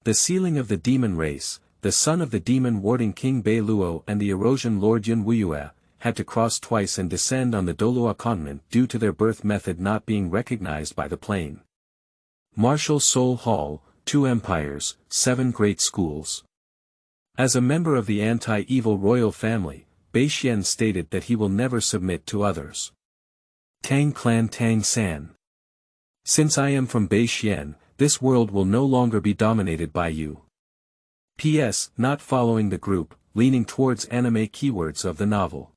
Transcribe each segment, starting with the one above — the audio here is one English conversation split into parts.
The sealing of the demon race, the son of the demon-warding king Beiluo and the erosion lord Yun Wuyue, had to cross twice and descend on the Douluo continent due to their birth method not being recognized by the plane. Martial Soul Hall, 2 empires, 7 great schools. As a member of the anti-evil royal family, Beixuan stated that he will never submit to others. Tang clan Tang San. Since I am from Beixuan, this world will no longer be dominated by you. P.S. Not following the group, leaning towards anime keywords of the novel.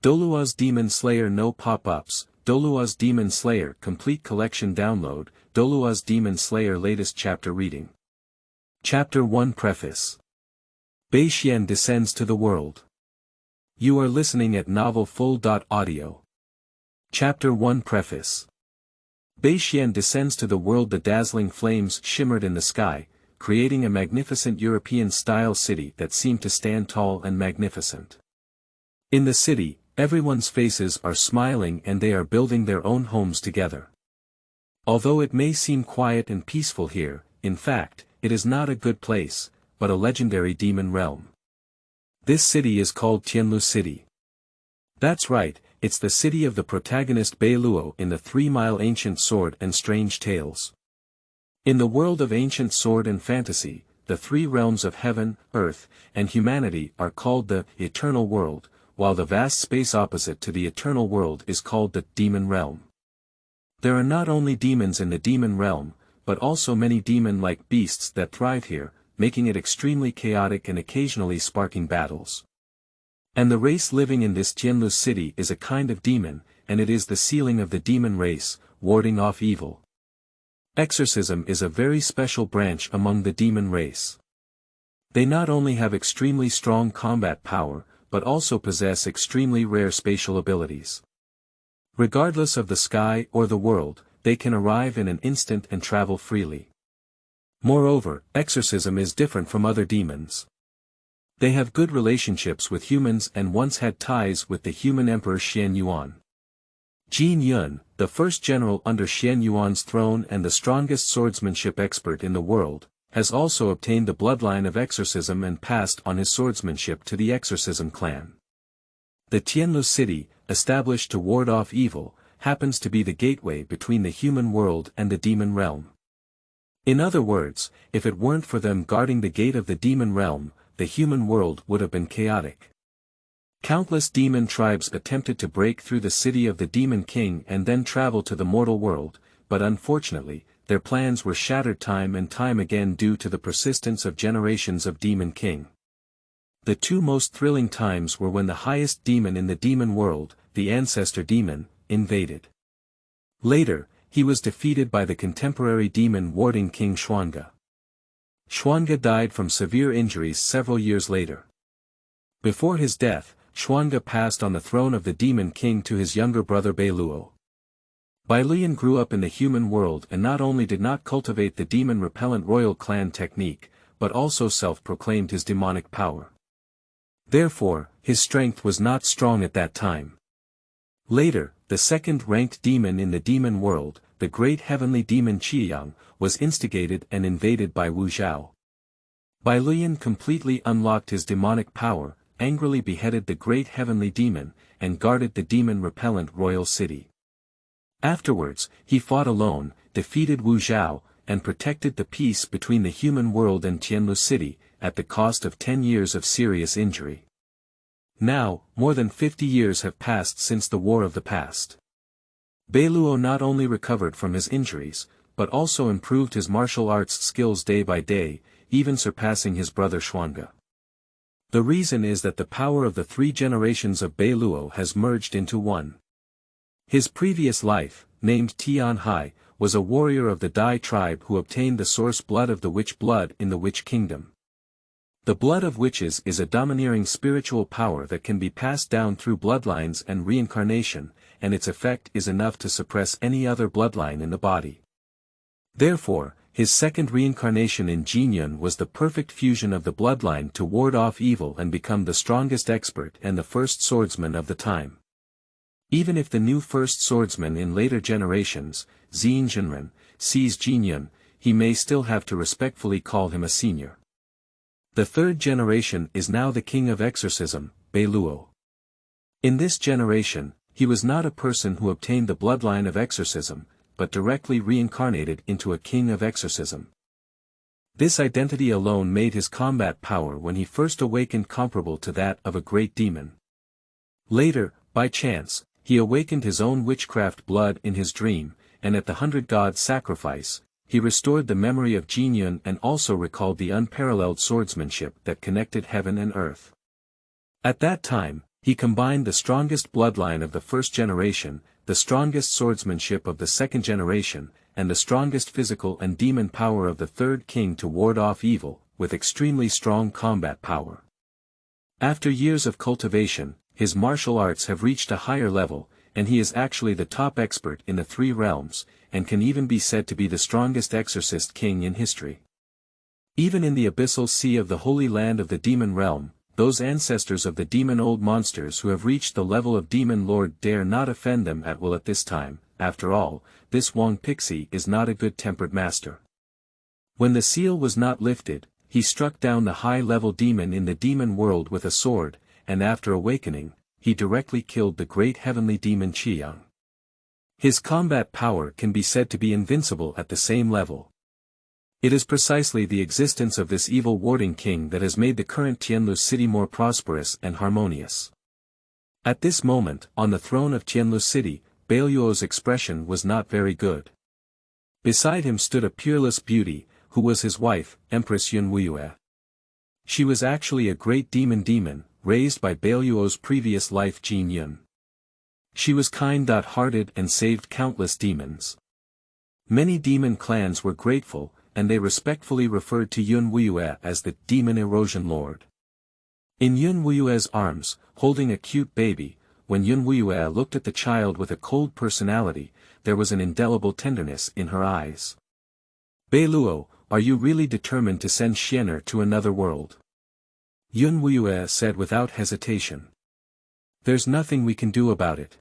Douluo's Demon Slayer no pop-ups, Douluo's Demon Slayer complete collection download, Douluo's Demon Slayer latest chapter reading. Chapter 1 Preface. Beixuan descends to the world. You are listening at novelfull.audio. Chapter 1 Preface. Beixuan descends to the world. The dazzling flames shimmered in the sky, creating a magnificent European-style city that seemed to stand tall and magnificent. In the city, everyone's faces are smiling and they are building their own homes together. Although it may seem quiet and peaceful here, in fact, it is not a good place, but a legendary demon realm. This city is called Tianlu City. That's right, it's the city of the protagonist Beiluo in the 3-mile Ancient Sword and Strange Tales. In the world of ancient sword and fantasy, the 3 realms of heaven, earth, and humanity are called the eternal world, while the vast space opposite to the eternal world is called the demon realm. There are not only demons in the demon realm, but also many demon-like beasts that thrive here, making it extremely chaotic and occasionally sparking battles. And the race living in this Tianlu city is a kind of demon, and it is the sealing of the demon race, warding off evil. Exorcism is a very special branch among the demon race. They not only have extremely strong combat power, but also possess extremely rare spatial abilities. Regardless of the sky or the world, they can arrive in an instant and travel freely. Moreover, exorcism is different from other demons. They have good relationships with humans and once had ties with the human emperor Xian Yuan. Jin Yun, the first general under Xian Yuan's throne and the strongest swordsmanship expert in the world, has also obtained the bloodline of exorcism and passed on his swordsmanship to the exorcism clan. The Tianlu city, established to ward off evil, happens to be the gateway between the human world and the demon realm. In other words, if it weren't for them guarding the gate of the demon realm, the human world would have been chaotic. Countless demon tribes attempted to break through the city of the demon king and then travel to the mortal world, but unfortunately, their plans were shattered time and time again due to the persistence of generations of demon king. The 2 most thrilling times were when the highest demon in the demon world, the ancestor demon, invaded. Later, he was defeated by the contemporary demon warding king Xuanga. Xuanga died from severe injuries several years later. Before his death, Xuanga passed on the throne of the demon king to his younger brother Beiluo. Beiluo grew up in the human world and not only did not cultivate the demon-repellent royal clan technique, but also self-proclaimed his demonic power. Therefore, his strength was not strong at that time. Later, the second-ranked demon in the demon world, the great heavenly demon Qiyang, was instigated and invaded by Wu Zhao. Beiluo completely unlocked his demonic power, angrily beheaded the great heavenly demon, and guarded the demon-repellent royal city. Afterwards, he fought alone, defeated Wu Zhao, and protected the peace between the human world and Tianlu city, at the cost of 10 years of serious injury. Now, more than 50 years have passed since the War of the Past. Beiluo not only recovered from his injuries, but also improved his martial arts skills day by day, even surpassing his brother Xuanga. The reason is that the power of the 3 generations of Beiluo has merged into one. His previous life, named Tian Hai, was a warrior of the Dai tribe who obtained the source blood of the witch blood in the Witch Kingdom. The blood of witches is a domineering spiritual power that can be passed down through bloodlines and reincarnation, and its effect is enough to suppress any other bloodline in the body. Therefore, his second reincarnation in Jinyun was the perfect fusion of the bloodline to ward off evil and become the strongest expert and the first swordsman of the time. Even if the new first swordsman in later generations, Xin Zhenren, sees Jinyun, he may still have to respectfully call him a senior. The third generation is now the king of exorcism, Beiluo. In this generation, he was not a person who obtained the bloodline of exorcism, but directly reincarnated into a king of exorcism. This identity alone made his combat power when he first awakened comparable to that of a great demon. Later, by chance, he awakened his own witchcraft blood in his dream, and at the 100-god sacrifice, he restored the memory of Jin Yun and also recalled the unparalleled swordsmanship that connected heaven and earth. At that time, he combined the strongest bloodline of the first generation, the strongest swordsmanship of the second generation, and the strongest physical and demon power of the third king to ward off evil, with extremely strong combat power. After years of cultivation, his martial arts have reached a higher level, and he is actually the top expert in the three realms, and can even be said to be the strongest exorcist king in history. Even in the abyssal sea of the holy land of the demon realm, those ancestors of the demon old monsters who have reached the level of demon lord dare not offend them at will at this time. After all, this Wong Pixie is not a good-tempered master. When the seal was not lifted, he struck down the high-level demon in the demon world with a sword, and after awakening, he directly killed the great heavenly demon Qiyang. His combat power can be said to be invincible at the same level. It is precisely the existence of this evil warding king that has made the current Tianlu city more prosperous and harmonious. At this moment, on the throne of Tianlu city, Beiluo's expression was not very good. Beside him stood a peerless beauty, who was his wife, Empress Yun Wuyue. She was actually a great demon, raised by Beiluo's previous life Jin Yun. She was kind-hearted and saved countless demons. Many demon clans were grateful, and they respectfully referred to Yun Wuyue as the demon erosion lord. In Yun Wuyue's arms, holding a cute baby, when Yun Wuyue looked at the child with a cold personality, there was an indelible tenderness in her eyes. Beiluo, are you really determined to send Xianer to another world? Yun Wuyue said without hesitation. There's nothing we can do about it.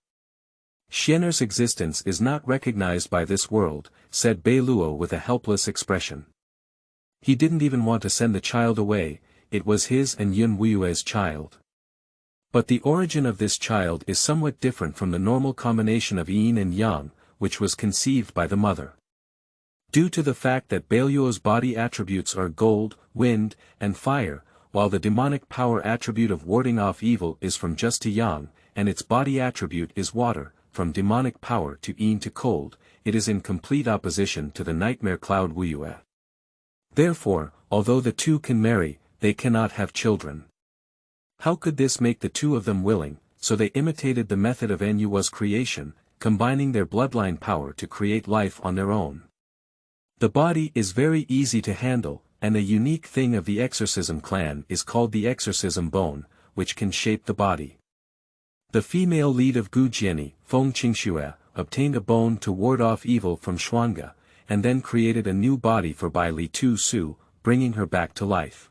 Xianer's existence is not recognized by this world, said Beiluo with a helpless expression. He didn't even want to send the child away, it was his and Yun Wuyue's child. But the origin of this child is somewhat different from the normal combination of yin and yang, which was conceived by the mother. Due to the fact that Beiluo's body attributes are gold, wind, and fire, while the demonic power attribute of warding off evil is from just to yang, and its body attribute is water, from demonic power to yin to cold, it is in complete opposition to the nightmare cloud Wuyue. Therefore, although the two can marry, they cannot have children. How could this make the two of them willing? So they imitated the method of Nu's creation, combining their bloodline power to create life on their own. The body is very easy to handle, and a unique thing of the exorcism clan is called the exorcism bone, which can shape the body. The female lead of Gujiani, Feng Qingxue, obtained a bone to ward off evil from Xuanga, and then created a new body for Bai Li Tu Su, bringing her back to life.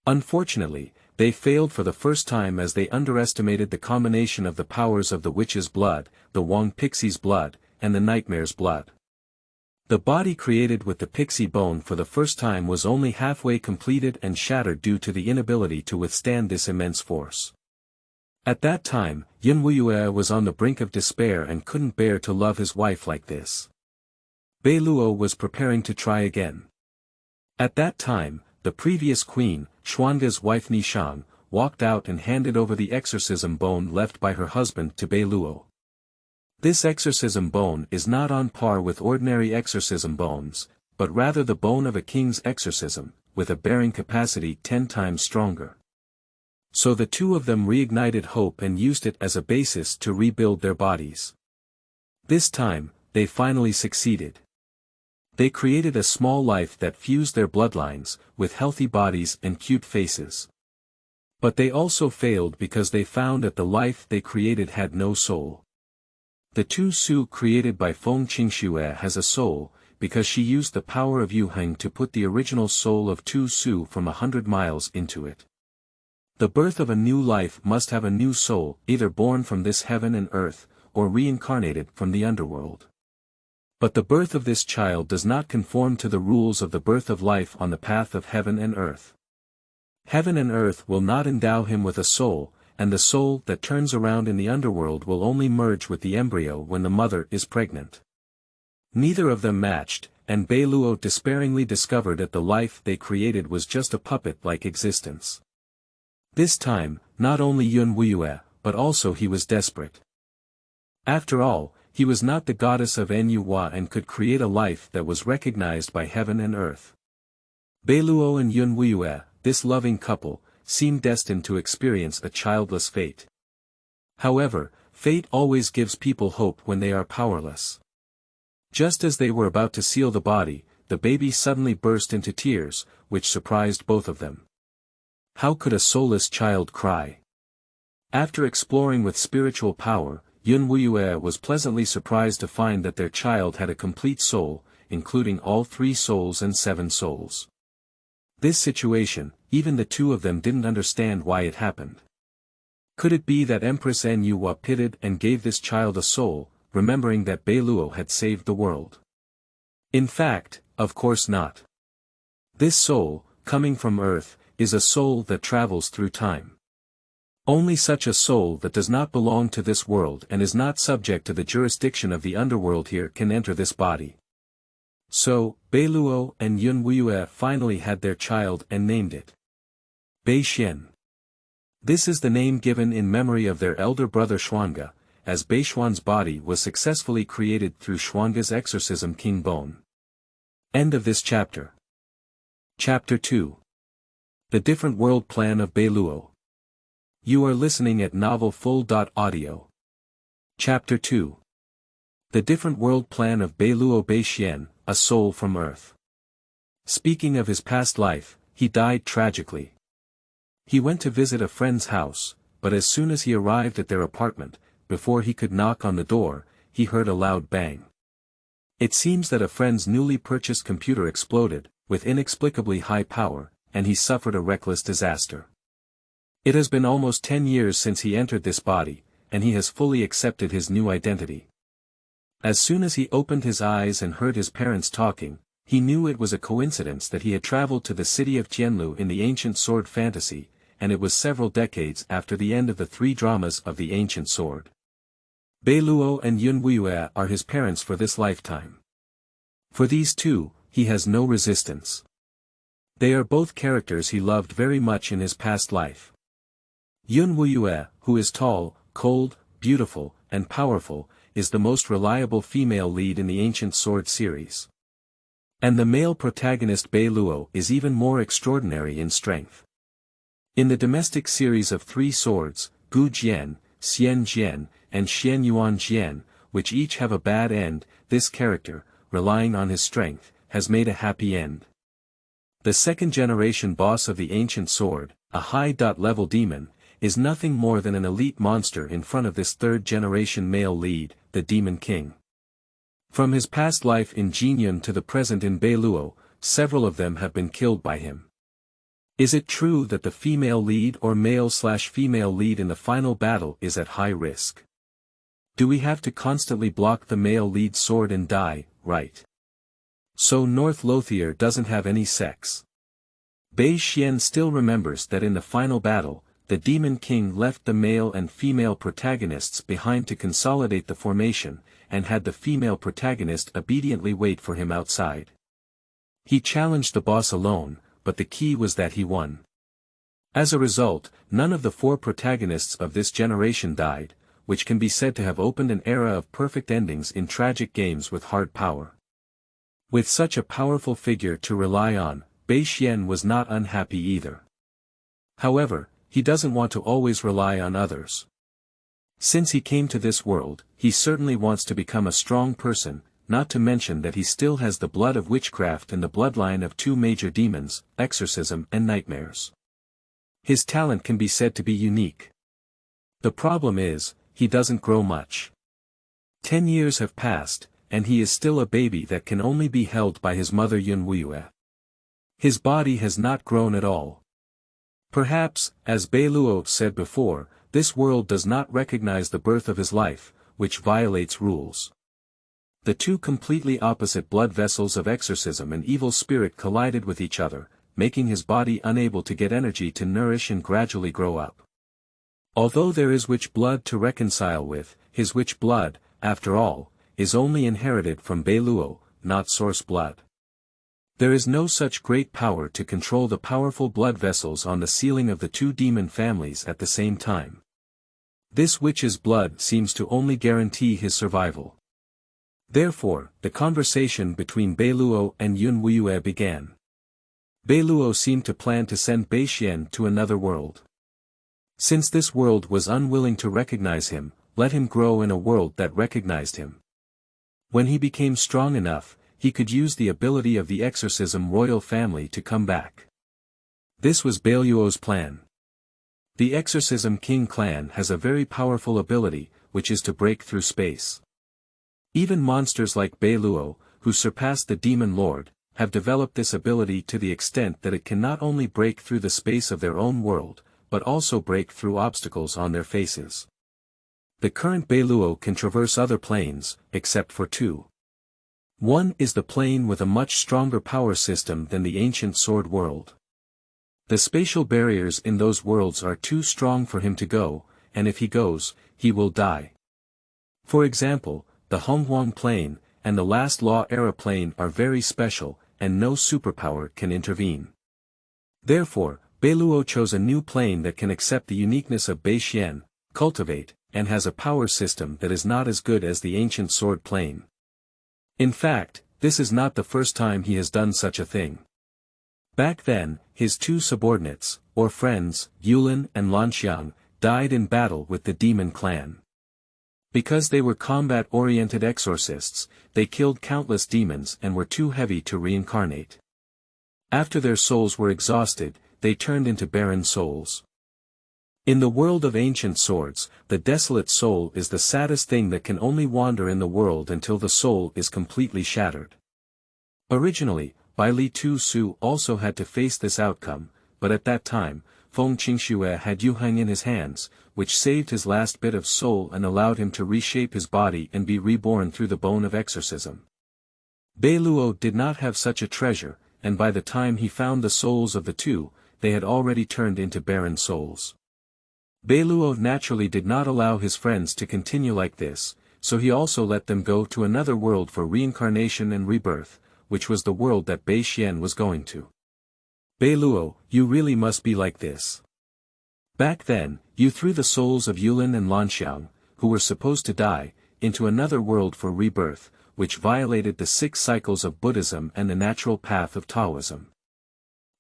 Unfortunately, they failed for the first time as they underestimated the combination of the powers of the witch's blood, the Wong Pixie's blood, and the nightmare's blood. The body created with the pixie bone for the first time was only halfway completed and shattered due to the inability to withstand this immense force. At that time, Yun Wuyue was on the brink of despair and couldn't bear to love his wife like this. Beiluo was preparing to try again. At that time, the previous queen, Xuanga's wife Nishang, walked out and handed over the exorcism bone left by her husband to Beiluo. This exorcism bone is not on par with ordinary exorcism bones, but rather the bone of a king's exorcism, with a bearing capacity 10 times stronger. So the two of them reignited hope and used it as a basis to rebuild their bodies. This time, they finally succeeded. They created a small life that fused their bloodlines, with healthy bodies and cute faces. But they also failed because they found that the life they created had no soul. The Tu Su created by Feng Qingxue has a soul, because she used the power of Yu Heng to put the original soul of Tu Su from 100 miles into it. The birth of a new life must have a new soul, either born from this heaven and earth, or reincarnated from the underworld. But the birth of this child does not conform to the rules of the birth of life on the path of heaven and earth. Heaven and earth will not endow him with a soul, and the soul that turns around in the underworld will only merge with the embryo when the mother is pregnant. Neither of them matched, and Beiluo despairingly discovered that the life they created was just a puppet-like existence. This time, not only Yun Wuyue, but also he was desperate. After all, he was not the goddess of Nuwa and could create a life that was recognized by heaven and earth. Beiluo and Yun Wuyue, this loving couple, seemed destined to experience a childless fate. However, fate always gives people hope when they are powerless. Just as they were about to seal the body, the baby suddenly burst into tears, which surprised both of them. How could a soulless child cry? After exploring with spiritual power, Yun Wuyue was pleasantly surprised to find that their child had a complete soul, including all 3 souls and 7 souls. This situation, even the two of them didn't understand why it happened. Could it be that Empress Nuwa pitied and gave this child a soul, remembering that Beiluo had saved the world? In fact, of course not. This soul, coming from Earth, is a soul that travels through time. Only such a soul that does not belong to this world and is not subject to the jurisdiction of the underworld here can enter this body. So, Beiluo and Yun Wuyue finally had their child and named it Beixuan. This is the name given in memory of their elder brother Xuanga, as Beixuan's body was successfully created through Xuanga's exorcism King Bone. End of this chapter. Chapter 2. The Different World Plan of Beiluo. You are listening at novelfull.audio. Chapter 2. The Different World Plan of Beiluo Beixuan, a Soul from Earth. Speaking of his past life, he died tragically. He went to visit a friend's house, but as soon as he arrived at their apartment, before he could knock on the door, he heard a loud bang. It seems that a friend's newly purchased computer exploded, with inexplicably high power, and he suffered a reckless disaster. It has been almost 10 years since he entered this body, and he has fully accepted his new identity. As soon as he opened his eyes and heard his parents talking, he knew it was a coincidence that he had traveled to the city of Tianlu in the ancient sword fantasy, and it was several decades after the end of the 3 dramas of the ancient sword. Beiluo and Yun Wuyue are his parents for this lifetime. For these two, he has no resistance. They are both characters he loved very much in his past life. Yun Wuyue, who is tall, cold, beautiful, and powerful, is the most reliable female lead in the ancient sword series. And the male protagonist Beiluo is even more extraordinary in strength. In the domestic series of 3 swords, Gu Jian, Xian Jian, and Xian Yuan Jian, which each have a bad end, this character, relying on his strength, has made a happy end. The 2nd generation boss of the ancient sword, a high-level demon, is nothing more than an elite monster in front of this 3rd generation male lead, the Demon King. From his past life in Jinyun to the present in Beiluo, several of them have been killed by him. Is it true that the female lead or male/female lead in the final battle is at high risk? Do we have to constantly block the male lead sword and die, right? So North Lothier doesn't have any sex. Beixuan still remembers that in the final battle, the Demon King left the male and female protagonists behind to consolidate the formation, and had the female protagonist obediently wait for him outside. He challenged the boss alone, but the key was that he won. As a result, none of the 4 protagonists of this generation died, which can be said to have opened an era of perfect endings in tragic games with hard power. With such a powerful figure to rely on, Beixuan was not unhappy either. However, he doesn't want to always rely on others. Since he came to this world, he certainly wants to become a strong person, not to mention that he still has the blood of witchcraft and the bloodline of 2 major demons, exorcism and nightmares. His talent can be said to be unique. The problem is, he doesn't grow much. 10 years have passed, and he is still a baby that can only be held by his mother Yun Wuyue. His body has not grown at all. Perhaps, as Beiluo said before, this world does not recognize the birth of his life, which violates rules. The two completely opposite blood vessels of exorcism and evil spirit collided with each other, making his body unable to get energy to nourish and gradually grow up. Although there is witch blood to reconcile with, his witch blood, after all, is only inherited from Beiluo, not source blood. There is no such great power to control the powerful blood vessels on the ceiling of the two demon families at the same time. This witch's blood seems to only guarantee his survival. Therefore, the conversation between Beiluo and Yun Wuyue began. Beiluo seemed to plan to send Beixuan to another world. Since this world was unwilling to recognize him, let him grow in a world that recognized him. When he became strong enough, he could use the ability of the exorcism royal family to come back. This was Beiluo's plan. The exorcism king clan has a very powerful ability, which is to break through space. Even monsters like Beiluo, who surpassed the demon lord, have developed this ability to the extent that it can not only break through the space of their own world, but also break through obstacles on their faces. The current Beiluo can traverse other planes, except for two. One is the plane with a much stronger power system than the ancient sword world. The spatial barriers in those worlds are too strong for him to go, and if he goes, he will die. For example, the Honghuang plane, and the Last Law era plane are very special, and no superpower can intervene. Therefore, Beiluo chose a new plane that can accept the uniqueness of Beixuan, cultivate, and has a power system that is not as good as the ancient sword plane. In fact, this is not the first time he has done such a thing. Back then, his two subordinates, or friends, Yulin and Lanxiang, died in battle with the demon clan. Because they were combat-oriented exorcists, they killed countless demons and were too heavy to reincarnate. After their souls were exhausted, they turned into barren souls. In the world of ancient swords, the desolate soul is the saddest thing that can only wander in the world until the soul is completely shattered. Originally, Bai Li Tu Su also had to face this outcome, but at that time, Feng Qingxue had Yuhang in his hands, which saved his last bit of soul and allowed him to reshape his body and be reborn through the bone of exorcism. Beiluo did not have such a treasure, and by the time he found the souls of the two, they had already turned into barren souls. Beiluo naturally did not allow his friends to continue like this, so he also let them go to another world for reincarnation and rebirth, which was the world that Beixuan was going to. Beiluo, you really must be like this. Back then, you threw the souls of Yulin and Lanxiang, who were supposed to die, into another world for rebirth, which violated the 6 cycles of Buddhism and the natural path of Taoism.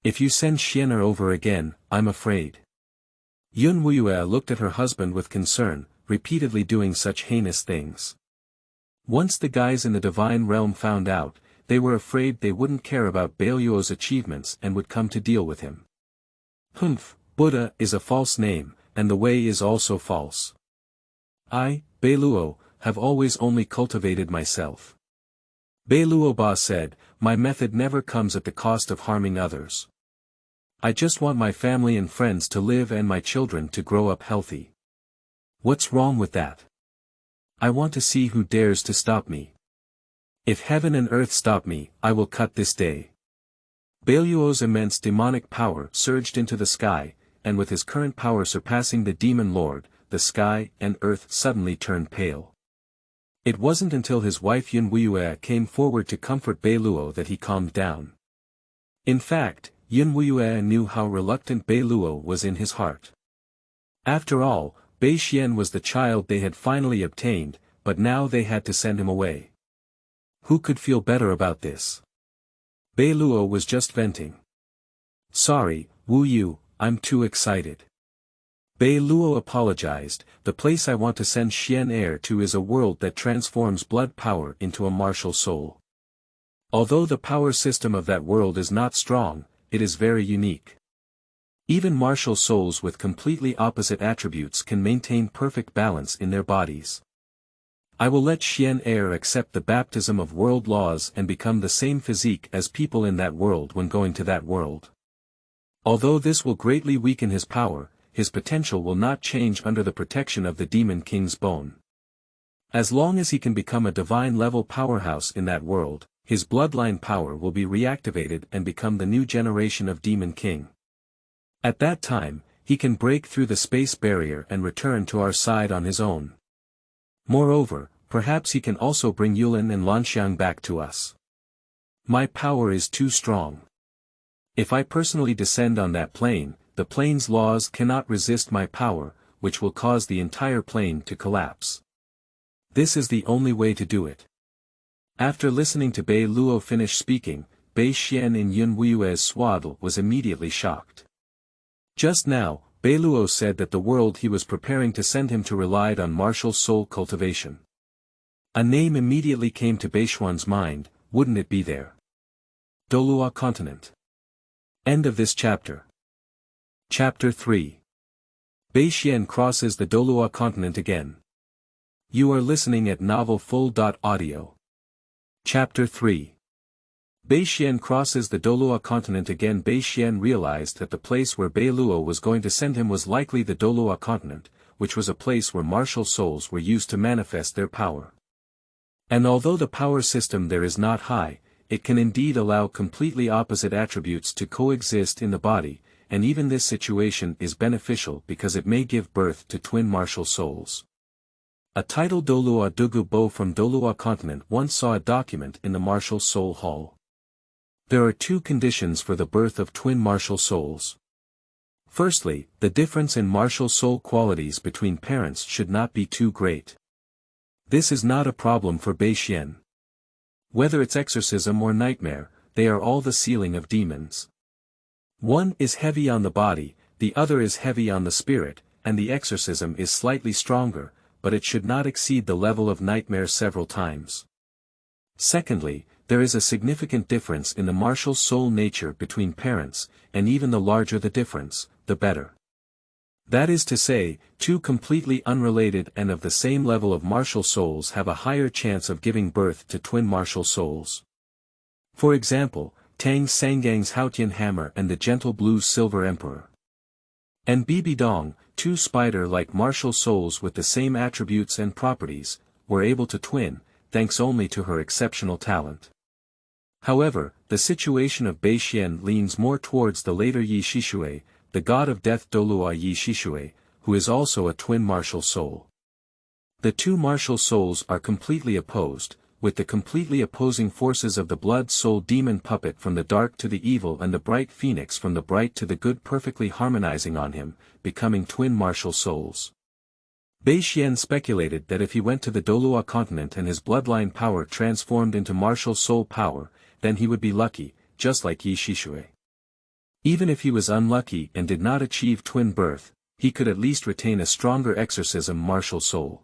If you send Xianer over again, I'm afraid. Yun Wuyue looked at her husband with concern, repeatedly doing such heinous things. Once the guys in the divine realm found out, they were afraid they wouldn't care about Beiluo's achievements and would come to deal with him. Humph, Buddha is a false name, and the way is also false. I, Beiluo, have always only cultivated myself. Beiluo Ba said, my method never comes at the cost of harming others. I just want my family and friends to live and my children to grow up healthy. What's wrong with that? I want to see who dares to stop me. If heaven and earth stop me, I will cut this day. Beiluo's immense demonic power surged into the sky, and with his current power surpassing the demon lord, the sky and earth suddenly turned pale. It wasn't until his wife Yun Wuyue came forward to comfort Beiluo that he calmed down. In fact, Yun Wuyue knew how reluctant Beiluo was in his heart. After all, Beixuan was the child they had finally obtained, but now they had to send him away. Who could feel better about this? Beiluo was just venting. Sorry, Wuyue, I'm too excited. Beiluo apologized, the place I want to send Xian heir to is a world that transforms blood power into a martial soul. Although the power system of that world is not strong, it is very unique. Even martial souls with completely opposite attributes can maintain perfect balance in their bodies. I will let Xian heir accept the baptism of world laws and become the same physique as people in that world when going to that world. Although this will greatly weaken his power, his potential will not change under the protection of the Demon King's bone. As long as he can become a divine-level powerhouse in that world, his bloodline power will be reactivated and become the new generation of Demon King. At that time, he can break through the space barrier and return to our side on his own. Moreover, perhaps he can also bring Yulin and Lanxiang back to us. My power is too strong. If I personally descend on that plane, the plane's laws cannot resist my power, which will cause the entire plane to collapse. This is the only way to do it. After listening to Beiluo finish speaking, Beixuan in Yun Wuyue's swaddle was immediately shocked. Just now, Beiluo said that the world he was preparing to send him to relied on martial soul cultivation. A name immediately came to Beixuan's mind, wouldn't it be there? Douluo continent. End of this chapter. Chapter 3. Beixuan crosses the Douluo continent again. You are listening at novelfull.audio. Chapter 3. Beixuan crosses the Douluo continent again. Beixuan realized that the place where Beiluo was going to send him was likely the Douluo continent, which was a place where martial souls were used to manifest their power. And although the power system there is not high, it can indeed allow completely opposite attributes to coexist in the body, and even this situation is beneficial because it may give birth to twin martial souls. A title Douluo Dugu Bo from Douluo continent once saw a document in the martial soul hall. There are two conditions for the birth of twin martial souls. Firstly, the difference in martial soul qualities between parents should not be too great. This is not a problem for Beixuan. Whether it's exorcism or nightmare, they are all the sealing of demons. One is heavy on the body, the other is heavy on the spirit, and the exorcism is slightly stronger, but it should not exceed the level of nightmare several times. Secondly, there is a significant difference in the martial soul nature between parents, and even the larger the difference, the better. That is to say, two completely unrelated and of the same level of martial souls have a higher chance of giving birth to twin martial souls. For example, Tang Sangang's Haotian Hammer and the Gentle Blue Silver Emperor. And Bibi Dong, two spider-like martial souls with the same attributes and properties, were able to twin, thanks only to her exceptional talent. However, the situation of Beixuan leans more towards the later Yi Shishue, the god of death Douluo Yi Shishue, who is also a twin martial soul. The two martial souls are completely opposed, with the completely opposing forces of the blood soul demon puppet from the dark to the evil and the bright phoenix from the bright to the good perfectly harmonizing on him, becoming twin martial souls. Beixuan speculated that if he went to the Douluo continent and his bloodline power transformed into martial soul power, then he would be lucky, just like Yi Shishue. Even if he was unlucky and did not achieve twin birth, he could at least retain a stronger exorcism martial soul.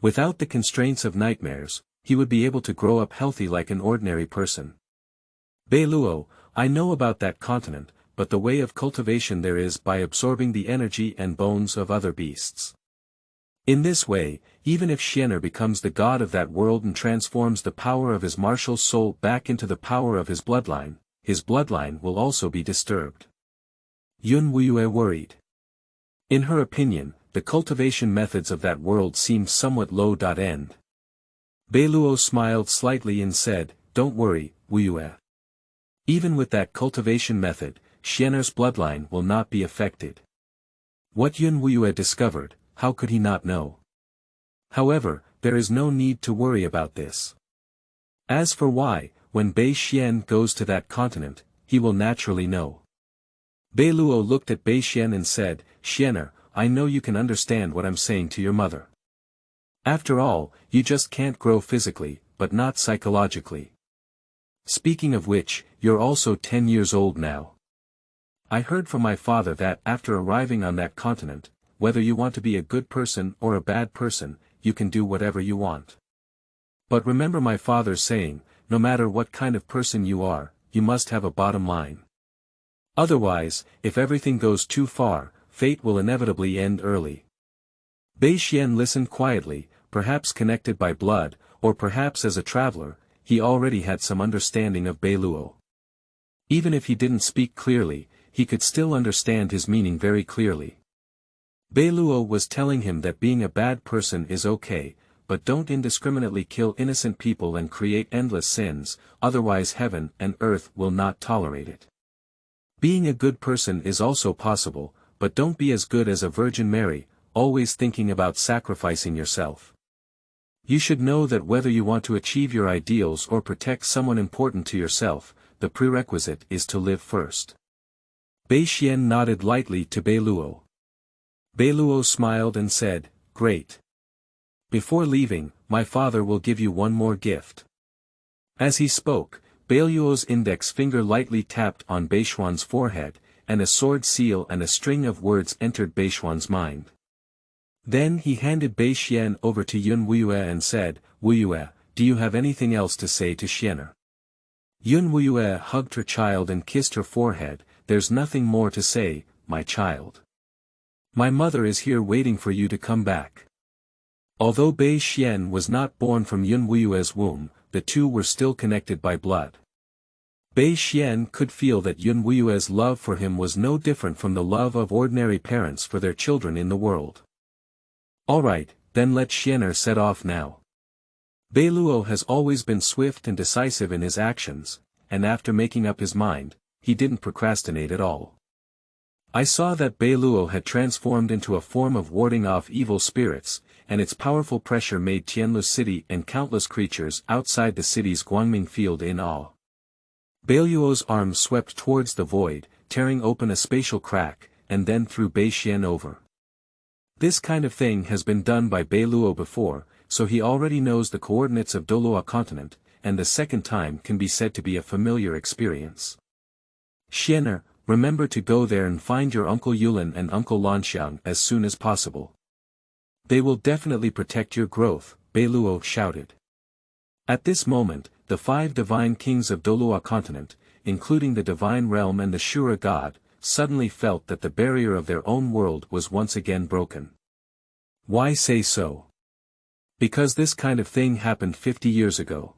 Without the constraints of nightmares, he would be able to grow up healthy like an ordinary person. Beiluo, I know about that continent, but the way of cultivation there is by absorbing the energy and bones of other beasts. In this way, even if Xianer becomes the god of that world and transforms the power of his martial soul back into the power of his bloodline will also be disturbed. Yun Wuyue worried. In her opinion, the cultivation methods of that world seemed somewhat low-end. Beiluo smiled slightly and said, "Don't worry, Wuyue. Even with that cultivation method, Xianer's bloodline will not be affected." What Yun Wuyue discovered, how could he not know? However, there is no need to worry about this. As for why, when Beixuan goes to that continent, he will naturally know. Beiluo looked at Beixuan and said, "Xianer, I know you can understand what I'm saying to your mother. After all, you just can't grow physically, but not psychologically. Speaking of which, you're also 10 years old now. I heard from my father that after arriving on that continent, whether you want to be a good person or a bad person, you can do whatever you want. But remember my father's saying, no matter what kind of person you are, you must have a bottom line. Otherwise, if everything goes too far, fate will inevitably end early." Beixuan listened quietly, perhaps connected by blood, or perhaps as a traveler, he already had some understanding of Beiluo. Even if he didn't speak clearly, he could still understand his meaning very clearly. Beiluo was telling him that being a bad person is okay, but don't indiscriminately kill innocent people and create endless sins, otherwise heaven and earth will not tolerate it. Being a good person is also possible, but don't be as good as a Virgin Mary, always thinking about sacrificing yourself. You should know that whether you want to achieve your ideals or protect someone important to yourself, the prerequisite is to live first. Beixuan nodded lightly to Beiluo. Beiluo smiled and said, "Great. Before leaving, my father will give you one more gift." As he spoke, Beiluo's index finger lightly tapped on Beixuan's forehead, and a sword seal and a string of words entered Beixuan's mind. Then he handed Beixuan over to Yun Wuyue and said, "Wuyue, do you have anything else to say to Xianer?" Yun Wuyue hugged her child and kissed her forehead. "There's nothing more to say, my child. My mother is here waiting for you to come back." Although Beixuan was not born from Yun Wuyue's womb, the two were still connected by blood. Beixuan could feel that Yun Wuyue's love for him was no different from the love of ordinary parents for their children in the world. "Alright, then let Xianer set off now." Beiluo has always been swift and decisive in his actions, and after making up his mind, he didn't procrastinate at all. I saw that Beiluo had transformed into a form of warding off evil spirits, and its powerful pressure made Tianlu City and countless creatures outside the city's Guangming field in awe. Beiluo's arm swept towards the void, tearing open a spatial crack, and then threw Beixuan over. This kind of thing has been done by Beiluo before, so he already knows the coordinates of Douluo continent, and the second time can be said to be a familiar experience. "Xianer, remember to go there and find your Uncle Yulin and Uncle Lanxiang as soon as possible. They will definitely protect your growth," Beiluo shouted. At this moment, the 5 divine kings of Douluo continent, including the divine realm and the Shura god, suddenly felt that the barrier of their own world was once again broken. Why say so? Because this kind of thing happened 50 years ago.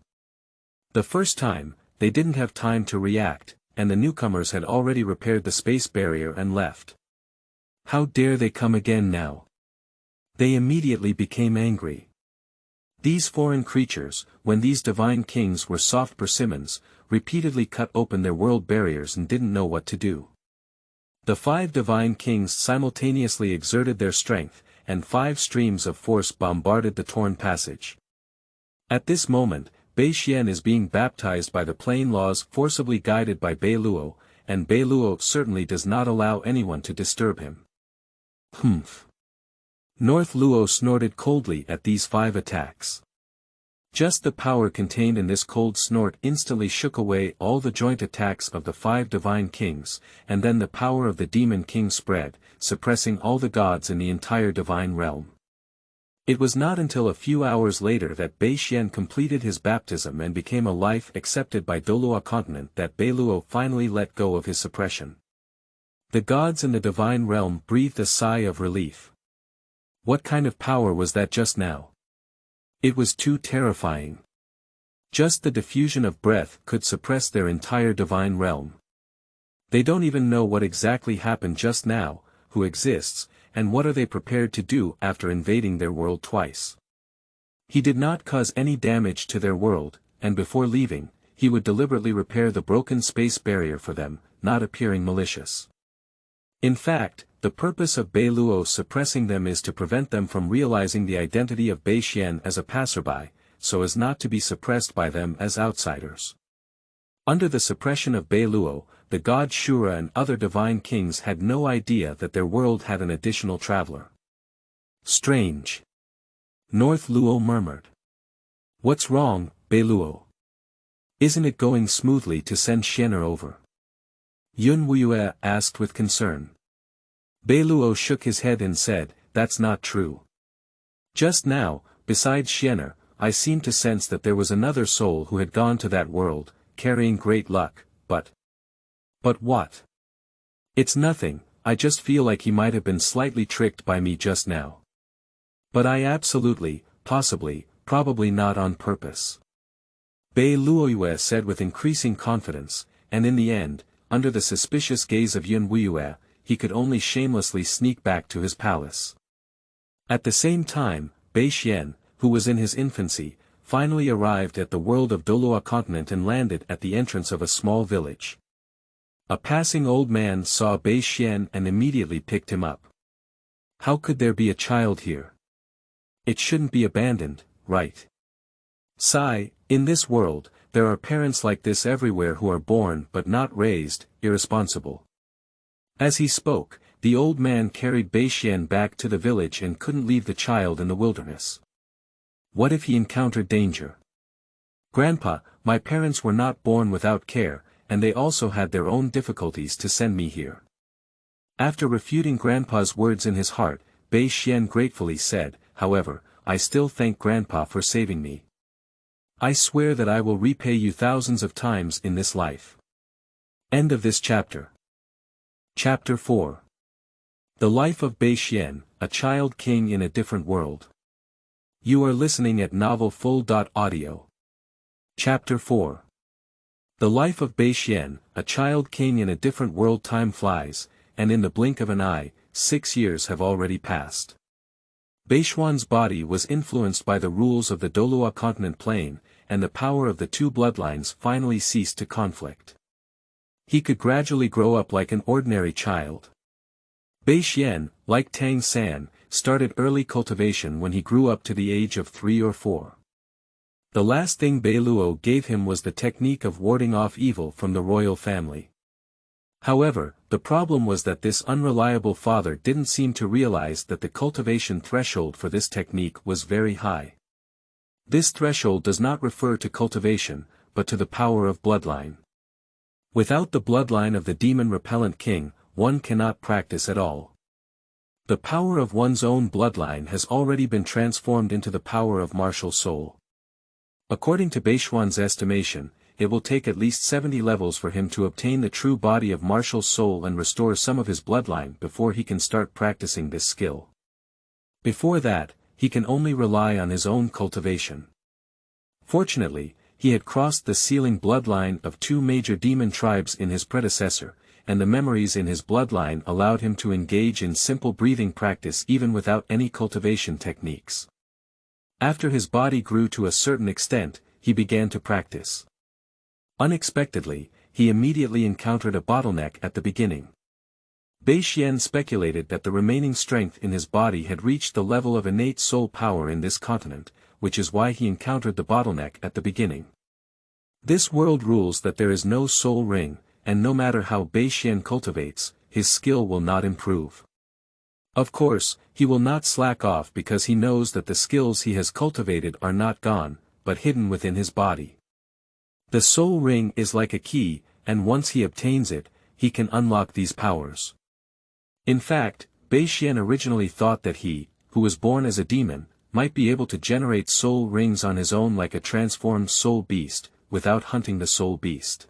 The first time, they didn't have time to react, and the newcomers had already repaired the space barrier and left. How dare they come again now? They immediately became angry. These foreign creatures, when these divine kings were soft persimmons, repeatedly cut open their world barriers and didn't know what to do. The 5 divine kings simultaneously exerted their strength, and 5 streams of force bombarded the torn passage. At this moment, Beixuan is being baptized by the plain laws forcibly guided by Beiluo, and Beiluo certainly does not allow anyone to disturb him. Humph. North Luo snorted coldly at these 5 attacks. Just the power contained in this cold snort instantly shook away all the joint attacks of the 5 divine kings, and then the power of the demon king spread, suppressing all the gods in the entire divine realm. It was not until a few hours later that Beixuan completed his baptism and became a life accepted by Douluo continent that Beiluo finally let go of his suppression. The gods in the divine realm breathed a sigh of relief. What kind of power was that just now? It was too terrifying. Just the diffusion of breath could suppress their entire divine realm. They don't even know what exactly happened just now, who exists, and what are they prepared to do after invading their world twice. He did not cause any damage to their world, and before leaving, he would deliberately repair the broken space barrier for them, not appearing malicious. In fact, the purpose of Beiluo suppressing them is to prevent them from realizing the identity of Beixuan as a passerby, so as not to be suppressed by them as outsiders. Under the suppression of Beiluo, the god Shura and other divine kings had no idea that their world had an additional traveler. Strange. North Luo murmured. What's wrong, Beiluo? Isn't it going smoothly to send Xianer over? Yun Wuyue asked with concern. Beiluo shook his head and said, that's not true. Just now, besides Xianer, I seemed to sense that there was another soul who had gone to that world, carrying great luck, but what? It's nothing, I just feel like he might have been slightly tricked by me just now. But I absolutely, possibly, probably not on purpose. Beiluo said with increasing confidence, and in the end, under the suspicious gaze of Yun Wuyue, he could only shamelessly sneak back to his palace. At the same time, Beixuan, who was in his infancy, finally arrived at the world of Douluo continent and landed at the entrance of a small village. A passing old man saw Beixuan and immediately picked him up. How could there be a child here? It shouldn't be abandoned, right? Sigh, in this world, there are parents like this everywhere who are born but not raised, irresponsible. As he spoke, the old man carried Beixuan back to the village and couldn't leave the child in the wilderness. What if he encountered danger? Grandpa, my parents were not born without care, and they also had their own difficulties to send me here. After refuting Grandpa's words in his heart, Beixuan gratefully said, however, I still thank Grandpa for saving me. I swear that I will repay you thousands of times in this life. End of this chapter. Chapter 4. The Life of Beixuan, a Child King in a Different World. You are listening at novelfull.audio. Chapter 4. The life of Beixuan, a child king in a different world. Time flies, and in the blink of an eye, 6 years have already passed. Beixuan's body was influenced by the rules of the Douluo continent plane, and the power of the two bloodlines finally ceased to conflict. He could gradually grow up like an ordinary child. Beixuan, like Tang San, started early cultivation when he grew up to the age of 3 or 4. The last thing Beiluo gave him was the technique of warding off evil from the royal family. However, the problem was that this unreliable father didn't seem to realize that the cultivation threshold for this technique was very high. This threshold does not refer to cultivation, but to the power of bloodline. Without the bloodline of the demon-repellent king, one cannot practice at all. The power of one's own bloodline has already been transformed into the power of martial soul. According to Beixuan's estimation, it will take at least 70 levels for him to obtain the true body of martial soul and restore some of his bloodline before he can start practicing this skill. Before that, he can only rely on his own cultivation. Fortunately, he had crossed the sealing bloodline of 2 major demon tribes in his predecessor, and the memories in his bloodline allowed him to engage in simple breathing practice even without any cultivation techniques. After his body grew to a certain extent, he began to practice. Unexpectedly, he immediately encountered a bottleneck at the beginning. Beixuan speculated that the remaining strength in his body had reached the level of innate soul power in this continent, which is why he encountered the bottleneck at the beginning. This world rules that there is no soul ring, and no matter how Beixuan cultivates, his skill will not improve. Of course, he will not slack off because he knows that the skills he has cultivated are not gone, but hidden within his body. The soul ring is like a key, and once he obtains it, he can unlock these powers. In fact, Beixuan originally thought that he, who was born as a demon, might be able to generate soul rings on his own like a transformed soul beast, without hunting the soul beast.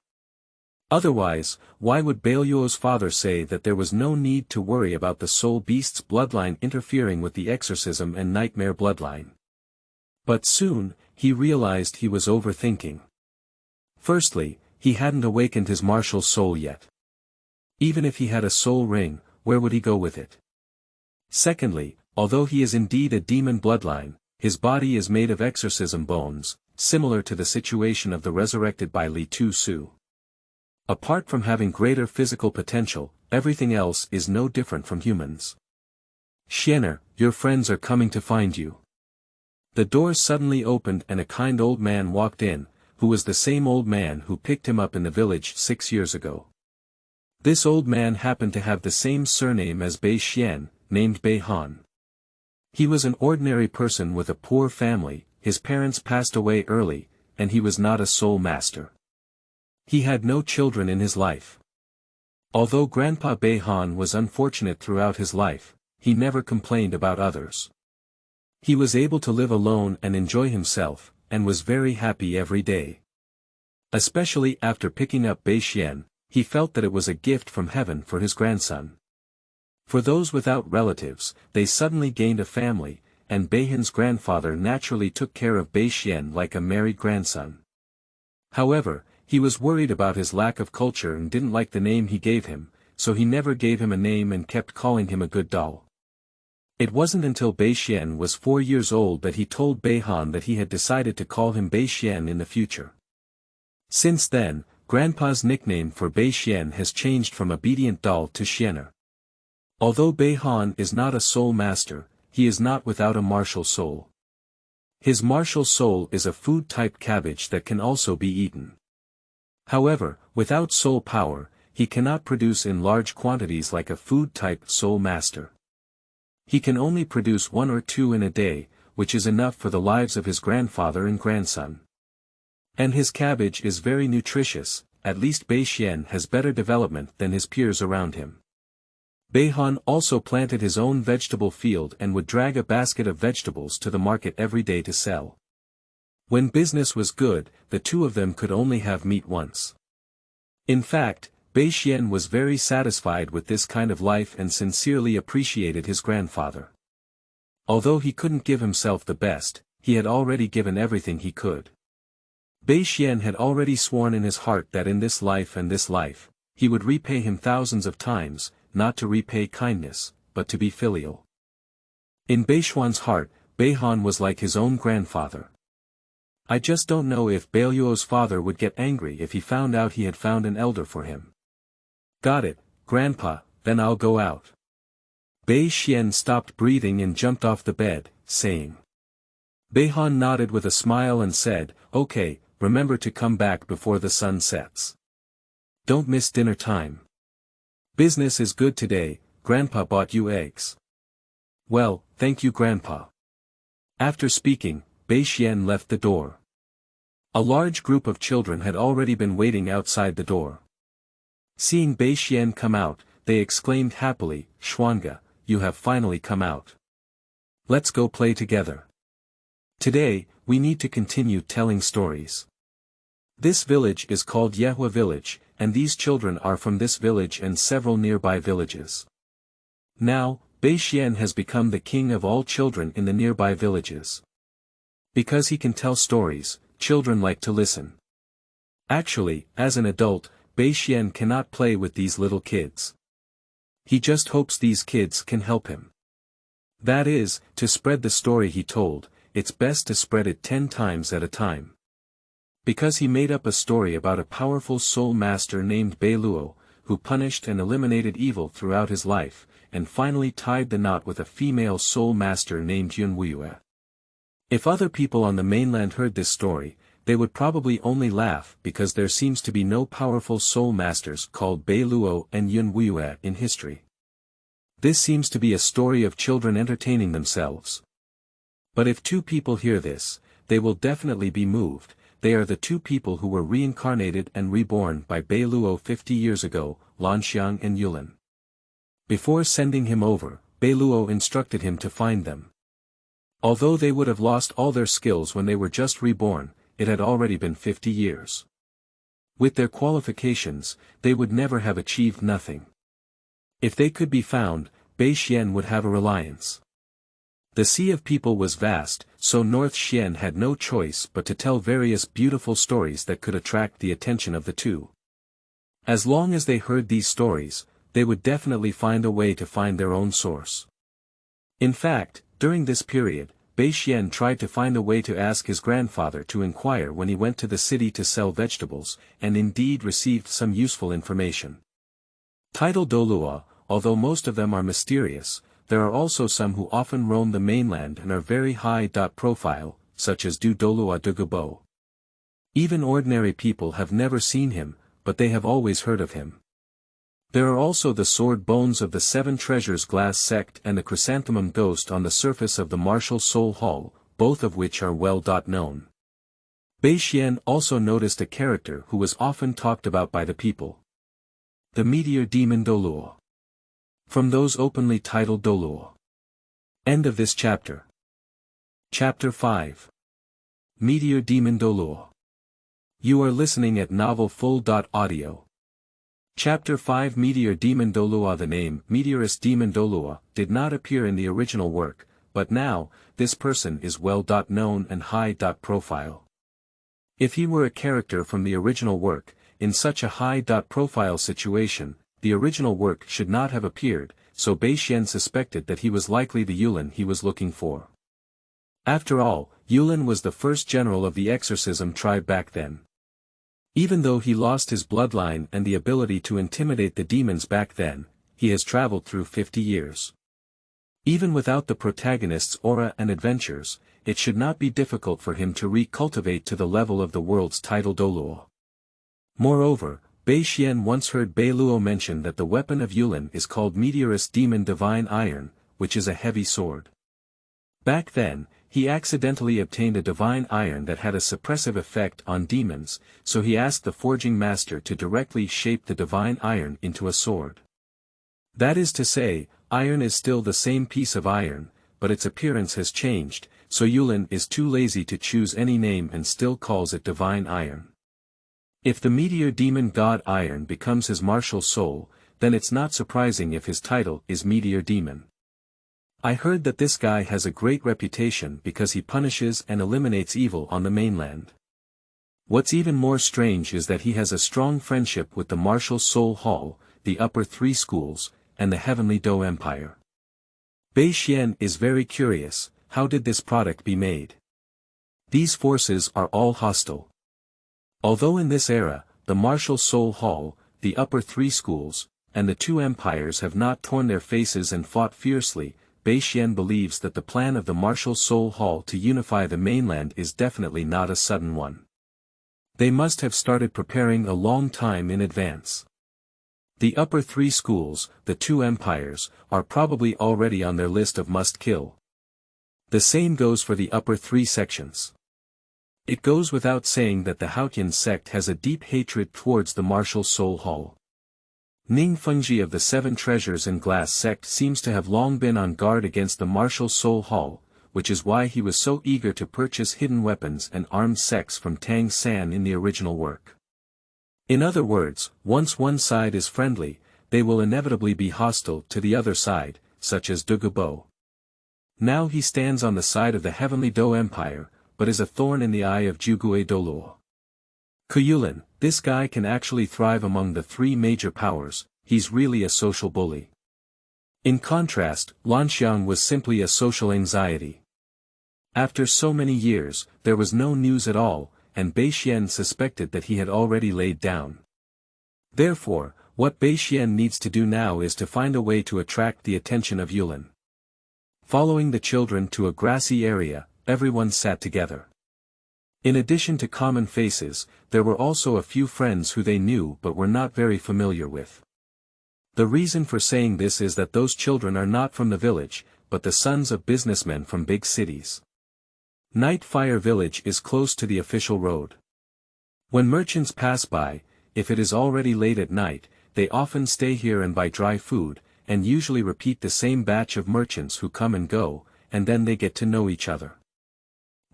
Otherwise, why would Beiluo's father say that there was no need to worry about the soul beast's bloodline interfering with the exorcism and nightmare bloodline? But soon, he realized he was overthinking. Firstly, he hadn't awakened his martial soul yet. Even if he had a soul ring, where would he go with it? Secondly, although he is indeed a demon bloodline, his body is made of exorcism bones, similar to the situation of the resurrected by Li Tu Su. Apart from having greater physical potential, everything else is no different from humans. Xianer, your friends are coming to find you. The door suddenly opened and a kind old man walked in, who was the same old man who picked him up in the village 6 years ago. This old man happened to have the same surname as Beixuan, named Beihan. He was an ordinary person with a poor family, his parents passed away early, and he was not a soul master. He had no children in his life. Although Grandpa Beihan was unfortunate throughout his life, he never complained about others. He was able to live alone and enjoy himself, and was very happy every day. Especially after picking up Beixuan, he felt that it was a gift from heaven for his grandson. For those without relatives, they suddenly gained a family, and Beihan's grandfather naturally took care of Beixuan like a married grandson. However, he was worried about his lack of culture and didn't like the name he gave him, so he never gave him a name and kept calling him a good doll. It wasn't until Beixuan was 4 years old that he told Beihan that he had decided to call him Beixuan in the future. Since then, Grandpa's nickname for Beixuan has changed from obedient doll to Xianer. Although Beihan is not a soul master, he is not without a martial soul. His martial soul is a food-type cabbage that can also be eaten. However, without soul power, he cannot produce in large quantities like a food-type soul master. He can only produce 1 or 2 in a day, which is enough for the lives of his grandfather and grandson. And his cabbage is very nutritious, at least Beixuan has better development than his peers around him. Beihan also planted his own vegetable field and would drag a basket of vegetables to the market every day to sell. When business was good, the two of them could only have meat once. In fact, Beixuan was very satisfied with this kind of life and sincerely appreciated his grandfather. Although he couldn't give himself the best, he had already given everything he could. Beixuan had already sworn in his heart that in this life and this life, he would repay him thousands of times, not to repay kindness, but to be filial. In Beixuan's heart, Beihan was like his own grandfather. I just don't know if Beiluo's father would get angry if he found out he had found an elder for him. Got it, Grandpa, then I'll go out. Beixuan stopped breathing and jumped off the bed, saying. Beihan nodded with a smile and said, Okay, remember to come back before the sun sets. Don't miss dinner time. Business is good today, Grandpa bought you eggs. Well, thank you Grandpa. After speaking, Beixuan left the door. A large group of children had already been waiting outside the door. Seeing Beixuan come out, they exclaimed happily, Xuanga, you have finally come out. Let's go play together. Today, we need to continue telling stories. This village is called Yehua Village, and these children are from this village and several nearby villages. Now, Beixuan has become the king of all children in the nearby villages. Because he can tell stories, children like to listen. Actually, as an adult, Beixuan cannot play with these little kids. He just hopes these kids can help him. That is, to spread the story he told, it's best to spread it 10 times at a time. Because he made up a story about a powerful soul master named Beiluo, who punished and eliminated evil throughout his life, and finally tied the knot with a female soul master named Yun Wuyue. If other people on the mainland heard this story, they would probably only laugh because there seems to be no powerful soul masters called Beiluo and Yun Wuyue in history. This seems to be a story of children entertaining themselves. But if 2 people hear this, they will definitely be moved. They are the 2 people who were reincarnated and reborn by Beiluo 50 years ago, Lanxiang and Yulin. Before sending him over, Beiluo instructed him to find them. Although they would have lost all their skills when they were just reborn, it had already been 50 years. With their qualifications, they would never have achieved nothing. If they could be found, Beixuan would have a reliance. The sea of people was vast, so North Xian had no choice but to tell various beautiful stories that could attract the attention of the 2. As long as they heard these stories, they would definitely find a way to find their own source. In fact, during this period, Beixuan tried to find a way to ask his grandfather to inquire when he went to the city to sell vegetables, and indeed received some useful information. Titled Douluo, although most of them are mysterious, there are also some who often roam the mainland and are very high profile, such as Du Douluo de Gabo. Even ordinary people have never seen him, but they have always heard of him. There are also the sword bones of the 7 treasures glass sect and the chrysanthemum ghost on the surface of the martial soul hall, both of which are well known. Beixuan also noticed a character who was often talked about by the people. The Meteor Demon Douluo. From those openly titled Douluo. End of this chapter. Chapter 5. Meteor Demon Douluo. You are listening at novelfull.audio. Chapter 5 Meteor Demon Douluo. The name, Meteorist Demon Douluo, did not appear in the original work, but now, this person is well known and high profile. If he were a character from the original work, in such a high profile situation, the original work should not have appeared, so Beixuan suspected that he was likely the Yulin he was looking for. After all, Yulin was the first general of the exorcism tribe back then. Even though he lost his bloodline and the ability to intimidate the demons back then, he has traveled through 50 years. Even without the protagonist's aura and adventures, it should not be difficult for him to recultivate to the level of the world's title Douluo. Moreover, Beixuan once heard Beiluo mention that the weapon of Yulin is called Meteor's Demon Divine Iron, which is a heavy sword. Back then, he accidentally obtained a divine iron that had a suppressive effect on demons, so he asked the forging master to directly shape the divine iron into a sword. That is to say, iron is still the same piece of iron, but its appearance has changed, so Yulin is too lazy to choose any name and still calls it divine iron. If the meteor demon god iron becomes his martial soul, then it's not surprising if his title is Meteor Demon. I heard that this guy has a great reputation because he punishes and eliminates evil on the mainland. What's even more strange is that he has a strong friendship with the Martial Soul Hall, the Upper Three Schools, and the Heavenly Do Empire. Beixuan is very curious, how did this product be made? These forces are all hostile. Although in this era, the Martial Soul Hall, the Upper Three Schools, and the two empires have not torn their faces and fought fiercely, Beixuan believes that the plan of the Martial Soul Hall to unify the mainland is definitely not a sudden one. They must have started preparing a long time in advance. The Upper Three Schools, the two empires, are probably already on their list of must-kill. The same goes for the Upper Three Sections. It goes without saying that the Haotian sect has a deep hatred towards the Martial Soul Hall. Ning Fengji of the Seven Treasures in Glass sect seems to have long been on guard against the Martial Soul Hall, which is why he was so eager to purchase hidden weapons and armed sects from Tang San in the original work. In other words, once one side is friendly, they will inevitably be hostile to the other side, such as Douluo. Now he stands on the side of the Heavenly Do Empire, but is a thorn in the eye of Jugue Douluo. Yulin, this guy can actually thrive among the three major powers, he's really a social bully. In contrast, Lanxiang was simply a social anxiety. After so many years, there was no news at all, and Beixuan suspected that he had already laid down. Therefore, what Beixuan needs to do now is to find a way to attract the attention of Yulin. Following the children to a grassy area, everyone sat together. In addition to common faces, there were also a few friends who they knew but were not very familiar with. The reason for saying this is that those children are not from the village, but the sons of businessmen from big cities. Night Fire Village is close to the official road. When merchants pass by, if it is already late at night, they often stay here and buy dry food, and usually repeat the same batch of merchants who come and go, and then they get to know each other.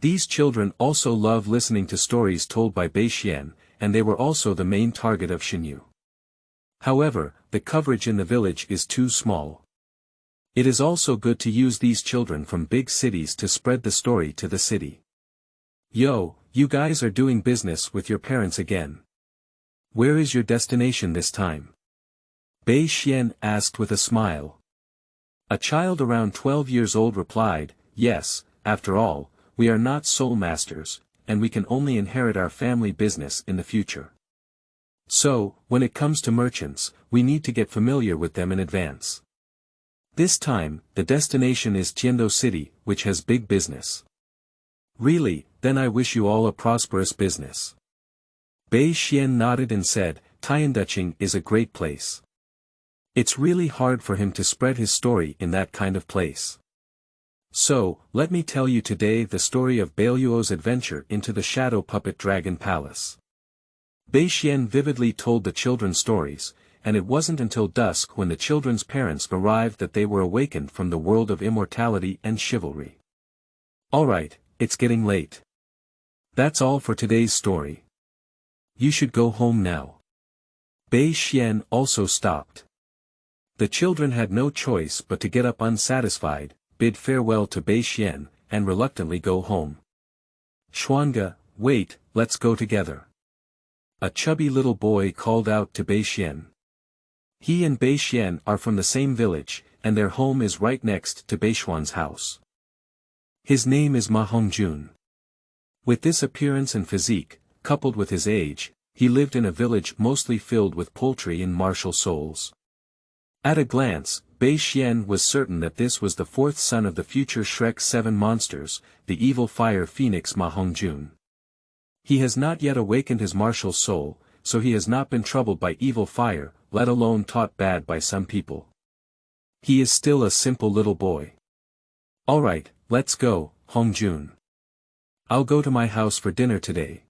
These children also love listening to stories told by Beixuan, and they were also the main target of Xinyu. However, the coverage in the village is too small. It is also good to use these children from big cities to spread the story to the city. Yo, you guys are doing business with your parents again. Where is your destination this time? Beixuan asked with a smile. A child around 12 years old replied, yes, after all, we are not soul masters, and we can only inherit our family business in the future. So, when it comes to merchants, we need to get familiar with them in advance. This time, the destination is Tiando City, which has big business. Really, then I wish you all a prosperous business. Beixuan nodded and said, Tianduching is a great place. It's really hard for him to spread his story in that kind of place. So, let me tell you today the story of Beiluo's adventure into the Shadow Puppet Dragon Palace. Beixuan vividly told the children stories, and it wasn't until dusk when the children's parents arrived that they were awakened from the world of immortality and chivalry. Alright, it's getting late. That's all for today's story. You should go home now. Beixuan also stopped. The children had no choice but to get up unsatisfied, bid farewell to Beixuan, and reluctantly go home. Xuanga, wait, let's go together. A chubby little boy called out to Beixuan. He and Beixuan are from the same village, and their home is right next to Beixuan's house. His name is Ma Hongjun. With this appearance and physique, coupled with his age, he lived in a village mostly filled with poultry and martial souls. At a glance, Beixuan was certain that this was the fourth son of the future Shrek 7 monsters, the evil fire phoenix Ma Hongjun. He has not yet awakened his martial soul, so he has not been troubled by evil fire, let alone taught bad by some people. He is still a simple little boy. Alright, let's go, Hongjun. I'll go to my house for dinner today.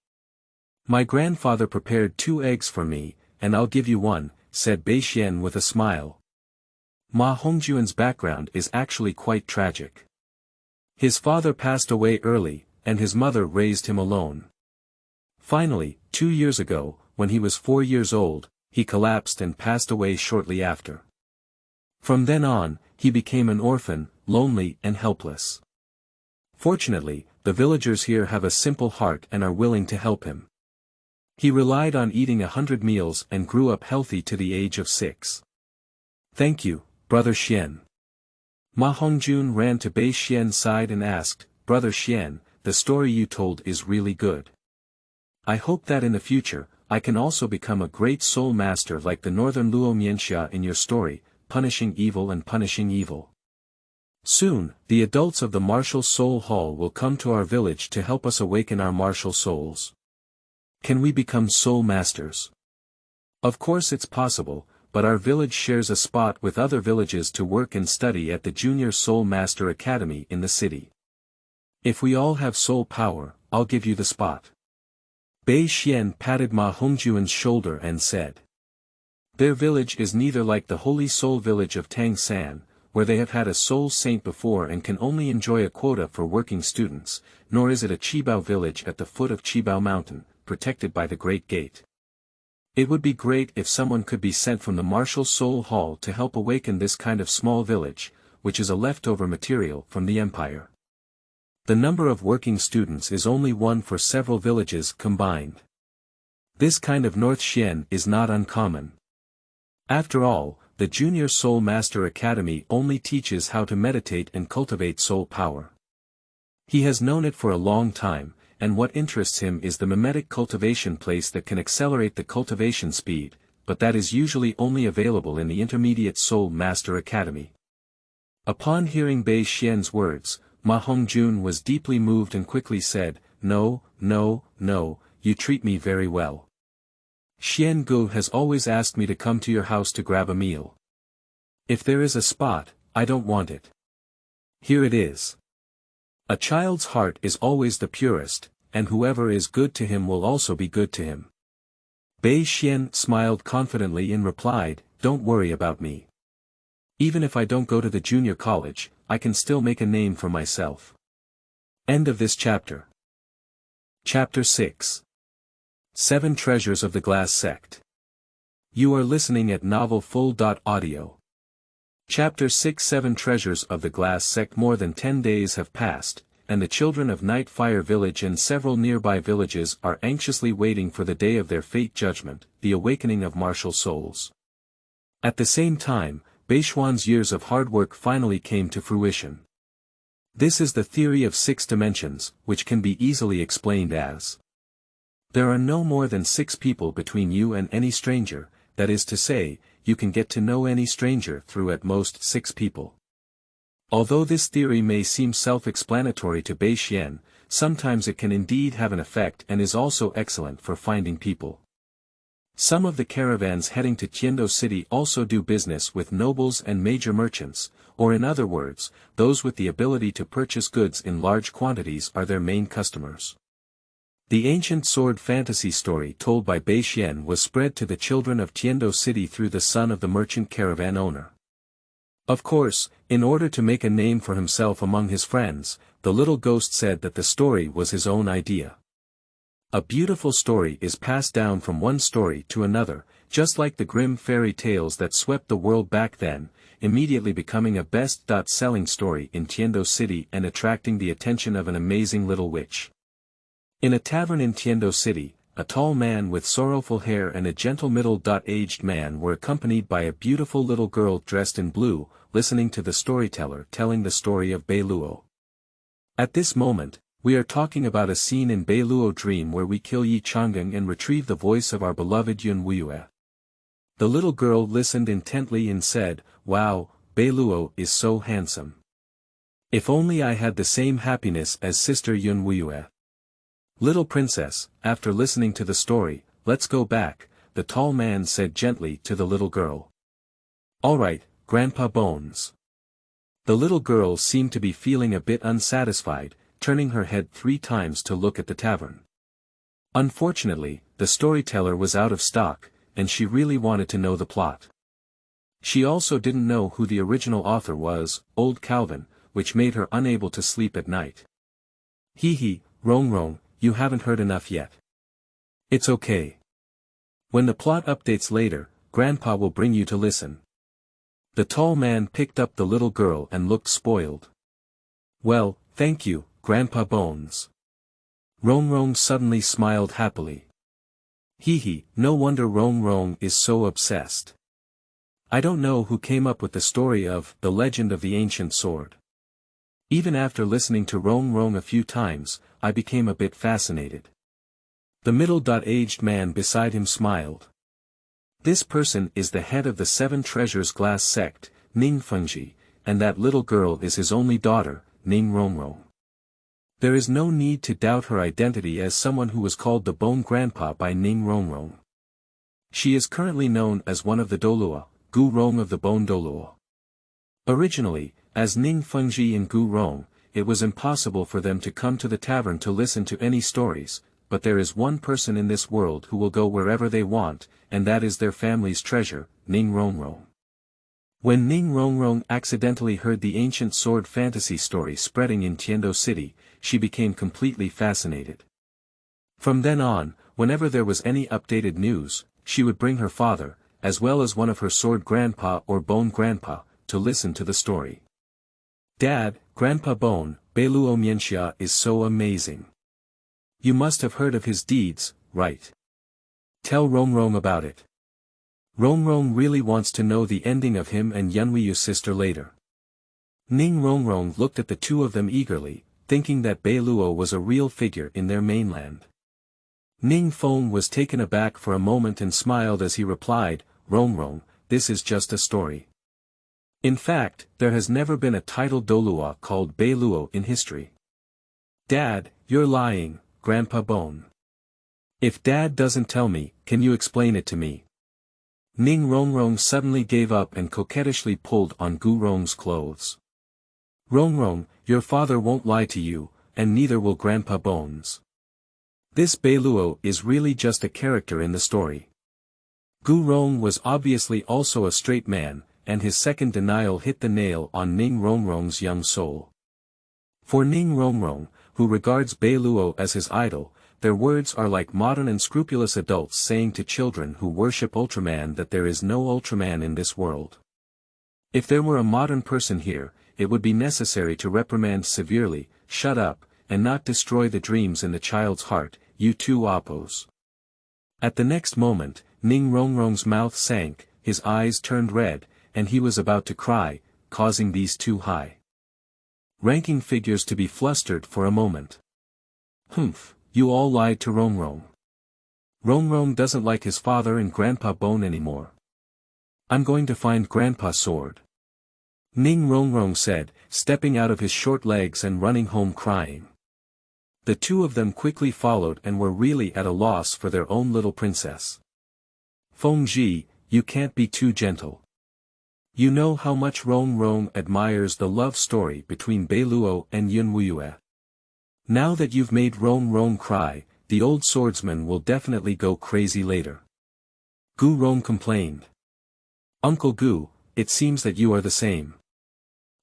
My grandfather prepared 2 eggs for me, and I'll give you one, said Beixuan with a smile. Ma Hongjun's background is actually quite tragic. His father passed away early, and his mother raised him alone. Finally, 2 years ago, when he was 4 years old, he collapsed and passed away shortly after. From then on, he became an orphan, lonely and helpless. Fortunately, the villagers here have a simple heart and are willing to help him. He relied on eating 100 meals and grew up healthy to the age of 6. Thank you, Brother Xian. Ma Hongjun ran to Beixuan's side and asked, Brother Xian, the story you told is really good. I hope that in the future, I can also become a great soul master like the northern Luo Mianxia in your story, punishing evil and punishing evil. Soon, the adults of the Martial Soul Hall will come to our village to help us awaken our martial souls. Can we become soul masters? Of course it's possible, but our village shares a spot with other villages to work and study at the Junior Soul Master Academy in the city. If we all have soul power, I'll give you the spot. Beixuan patted Ma Hongjun's shoulder and said. Their village is neither like the Holy Soul village of Tang San, where they have had a soul saint before and can only enjoy a quota for working students, nor is it a Qibao village at the foot of Qibao Mountain, protected by the Great Gate. It would be great if someone could be sent from the Martial Soul Hall to help awaken this kind of small village, which is a leftover material from the Empire. The number of working students is only one for several villages combined. This kind of North Xian is not uncommon. After all, the Junior Soul Master Academy only teaches how to meditate and cultivate soul power. He has known it for a long time, and what interests him is the mimetic cultivation place that can accelerate the cultivation speed, but that is usually only available in the Intermediate Soul Master Academy. Upon hearing Beixuan's words, Ma Hongjun was deeply moved and quickly said, No, no, no, you treat me very well. Xian Gu has always asked me to come to your house to grab a meal. If there is a spot, I don't want it. Here it is. A child's heart is always the purest, and whoever is good to him will also be good to him. Beixuan smiled confidently and replied, Don't worry about me. Even if I don't go to the junior college, I can still make a name for myself. End of this chapter. Chapter 6. 7 Treasures of the Glass Sect. You are listening at novelfull.audio. Chapter 6 7 Treasures of the Glass Sect. More than 10 days have passed, and the children of Nightfire Village and several nearby villages are anxiously waiting for the day of their fate judgment, the awakening of martial souls. At the same time, Beixuan's years of hard work finally came to fruition. This is the theory of 6 dimensions, which can be easily explained as: there are no more than 6 people between you and any stranger, that is to say, you can get to know any stranger through at most 6 people. Although this theory may seem self-explanatory to Beixuan, sometimes it can indeed have an effect and is also excellent for finding people. Some of the caravans heading to Tiendo City also do business with nobles and major merchants, or in other words, those with the ability to purchase goods in large quantities are their main customers. The ancient sword fantasy story told by Beixuan was spread to the children of Tiendo City through the son of the merchant caravan owner. Of course, in order to make a name for himself among his friends, the little ghost said that the story was his own idea. A beautiful story is passed down from one story to another, just like the grim fairy tales that swept the world back then, immediately becoming a best-selling story in Tiendo City and attracting the attention of an amazing little witch. In a tavern in Tiendo City, a tall man with sorrowful hair and a gentle middle-aged man were accompanied by a beautiful little girl dressed in blue, listening to the storyteller telling the story of Beiluo. At this moment, we are talking about a scene in Beiluo Dream where we kill Yi Chang'eng and retrieve the voice of our beloved Yun Wuyue. The little girl listened intently and said, "Wow, Beiluo is so handsome. If only I had the same happiness as sister Yun Wuyue." "Little princess, after listening to the story, let's go back," the tall man said gently to the little girl. "All right, Grandpa Bones." The little girl seemed to be feeling a bit unsatisfied, turning her head 3 times to look at the tavern. Unfortunately, the storyteller was out of stock, and she really wanted to know the plot. She also didn't know who the original author was, Old Calvin, which made her unable to sleep at night. "Hee, Rong, you haven't heard enough yet. It's okay. When the plot updates later, Grandpa will bring you to listen." The tall man picked up the little girl and looked spoiled. "Well, thank you, Grandpa Bones." Rong suddenly smiled happily. No wonder Rong is so obsessed. I don't know who came up with the story of The Legend of the Ancient Sword. Even after listening to Rong a few times, I became a bit fascinated. The middle-aged man beside him smiled. This person is the head of the 7 Treasures Glass Sect, Ning Fengji, and that little girl is his only daughter, Ning Rong. There is no need to doubt her identity as someone who was called the Bone Grandpa by Ning Rong. She is currently known as one of the Douluo, Gu Rong of the Bone Douluo. Originally, as Ning Fengji and Gu Rong, it was impossible for them to come to the tavern to listen to any stories, but there is one person in this world who will go wherever they want, and that is their family's treasure, Ning Rong. When Ning Rong accidentally heard the ancient sword fantasy story spreading in Tiando City, she became completely fascinated. From then on, whenever there was any updated news, she would bring her father, as well as one of her sword grandpa or bone grandpa, to listen to the story. "Dad, Grandpa Bone, Beiluo Mianxia is so amazing. You must have heard of his deeds, right? Tell Rong about it." Rong really wants to know the ending of him and Yun Wuyue's sister later. Ning Rong looked at the two of them eagerly, thinking that Beiluo was a real figure in their mainland. Ning Feng was taken aback for a moment and smiled as he replied, "Rong, this is just a story. In fact, there has never been a titled Douluo called Beiluo in history." "Dad, you're lying, Grandpa Bone. If Dad doesn't tell me, can you explain it to me?" Ning Rong suddenly gave up and coquettishly pulled on Gu Rong's clothes. "Rong, your father won't lie to you, and neither will Grandpa Bones. This Beiluo is really just a character in the story." Gu Rong was obviously also a straight man, and his second denial hit the nail on Ning Rong's young soul. For Ning Rong, who regards Beiluo as his idol, their words are like modern and scrupulous adults saying to children who worship Ultraman that there is no Ultraman in this world. If there were a modern person here, it would be necessary to reprimand severely, "Shut up, and not destroy the dreams in the child's heart, you two oppos." At the next moment, Ning Rong's mouth sank, his eyes turned red, and he was about to cry, causing these two high-ranking figures to be flustered for a moment. "Humph, you all lied to Rong. Rong doesn't like his father and Grandpa Bone anymore. I'm going to find Grandpa's sword," Ning Rong said, stepping out of his short legs and running home crying. The two of them quickly followed and were really at a loss for their own little princess. "Fengji, you can't be too gentle. You know how much Rong admires the love story between Beiluo and Yun Wuyue. Now that you've made Rong cry, the old swordsman will definitely go crazy later." Gu Rong complained. "Uncle Gu, it seems that you are the same.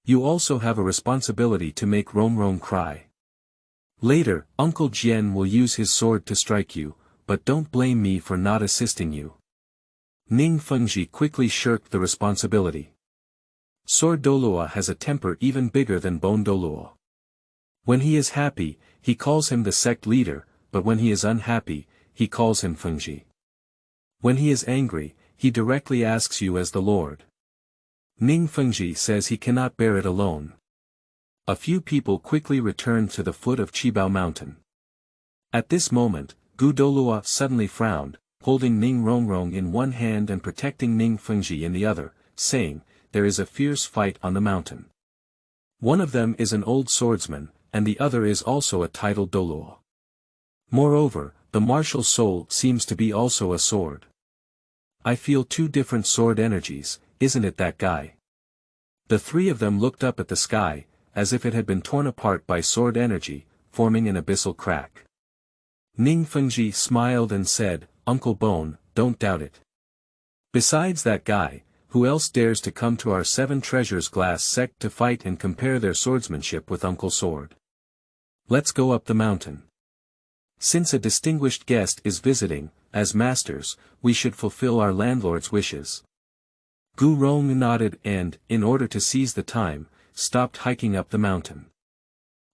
You also have a responsibility to make Rong cry. Later, Uncle Jian will use his sword to strike you, but don't blame me for not assisting you." Ning Fengji quickly shirked the responsibility. Sword Douluo has a temper even bigger than Bone Douluo. When he is happy, he calls him the sect leader, but when he is unhappy, he calls him Fengji. When he is angry, he directly asks you as the lord. Ning Fengji says he cannot bear it alone. A few people quickly returned to the foot of Qibao Mountain. At this moment, Gu Douluo suddenly frowned, holding Ning Rongrong in one hand and protecting Ning Fengji in the other, saying, "There is a fierce fight on the mountain. One of them is an old swordsman, and the other is also a titled Douluo. Moreover, the martial soul seems to be also a sword. I feel two different sword energies, isn't it that guy?" The three of them looked up at the sky, as if it had been torn apart by sword energy, forming an abyssal crack. Ning Fengji smiled and said, "Uncle Bone, don't doubt it. Besides that guy, who else dares to come to our Seven Treasures Glass Sect to fight and compare their swordsmanship with Uncle Sword? Let's go up the mountain. Since a distinguished guest is visiting, as masters, we should fulfill our landlord's wishes." Gu Rong nodded and, in order to seize the time, stopped hiking up the mountain.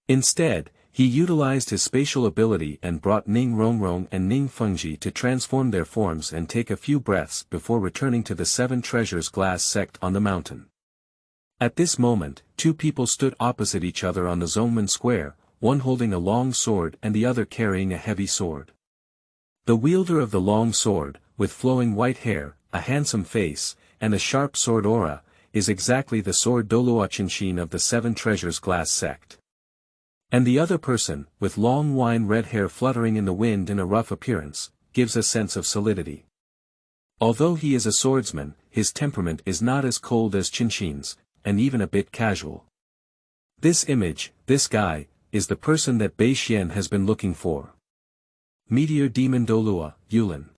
Instead, he utilized his spatial ability and brought Ning Rongrong and Ning Fengji to transform their forms and take a few breaths before returning to the Seven Treasures Glass Sect on the mountain. At this moment, two people stood opposite each other on the Zongmen Square, one holding a long sword and the other carrying a heavy sword. The wielder of the long sword, with flowing white hair, a handsome face, and a sharp sword aura, is exactly the sword Douluo Qinshin of the Seven Treasures Glass Sect. And the other person, with long wine-red hair fluttering in the wind in a rough appearance, gives a sense of solidity. Although he is a swordsman, his temperament is not as cold as Qinshin's, and even a bit casual. This image, this guy, is the person that Beixuan has been looking for. Meteor Demon Douluo, Yulin.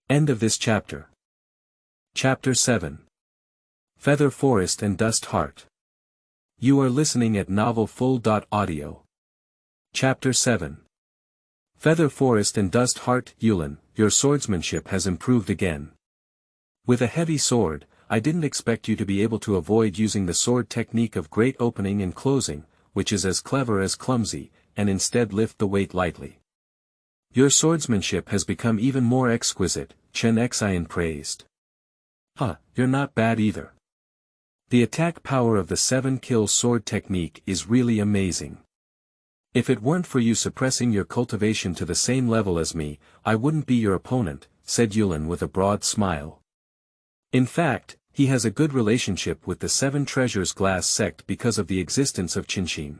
End of this chapter. Chapter 7. Feather Forest and Dust Heart. You are listening at novelfull.audio. Chapter 7. Feather Forest and Dust Heart. Yulin, your swordsmanship has improved again. With a heavy sword, I didn't expect you to be able to avoid using the sword technique of great opening and closing, which is as clever as clumsy, and instead lift the weight lightly. Your swordsmanship has become even more exquisite, Chen Xian praised. You're not bad either. The attack power of the 7-kill sword technique is really amazing. If it weren't for you suppressing your cultivation to the same level as me, I wouldn't be your opponent, said Yulin with a broad smile. In fact, he has a good relationship with the Seven Treasures Glass Sect because of the existence of Qinshin.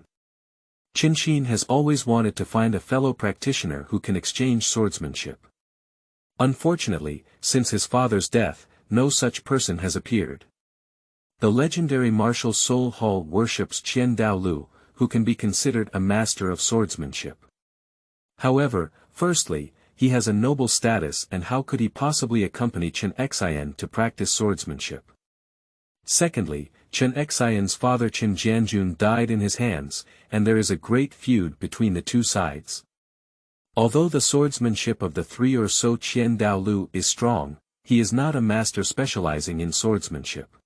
Qinshin has always wanted to find a fellow practitioner who can exchange swordsmanship. Unfortunately, since his father's death, no such person has appeared. The legendary martial soul hall worships Qian Dao Lu, who can be considered a master of swordsmanship. However, firstly, he has a noble status, and how could he possibly accompany Chen Xian to practice swordsmanship? Secondly, Chen Xian's father Chen Jianjun died in his hands, and there is a great feud between the two sides. Although the swordsmanship of the three or so Qian Dao Lu is strong, he is not a master specializing in swordsmanship.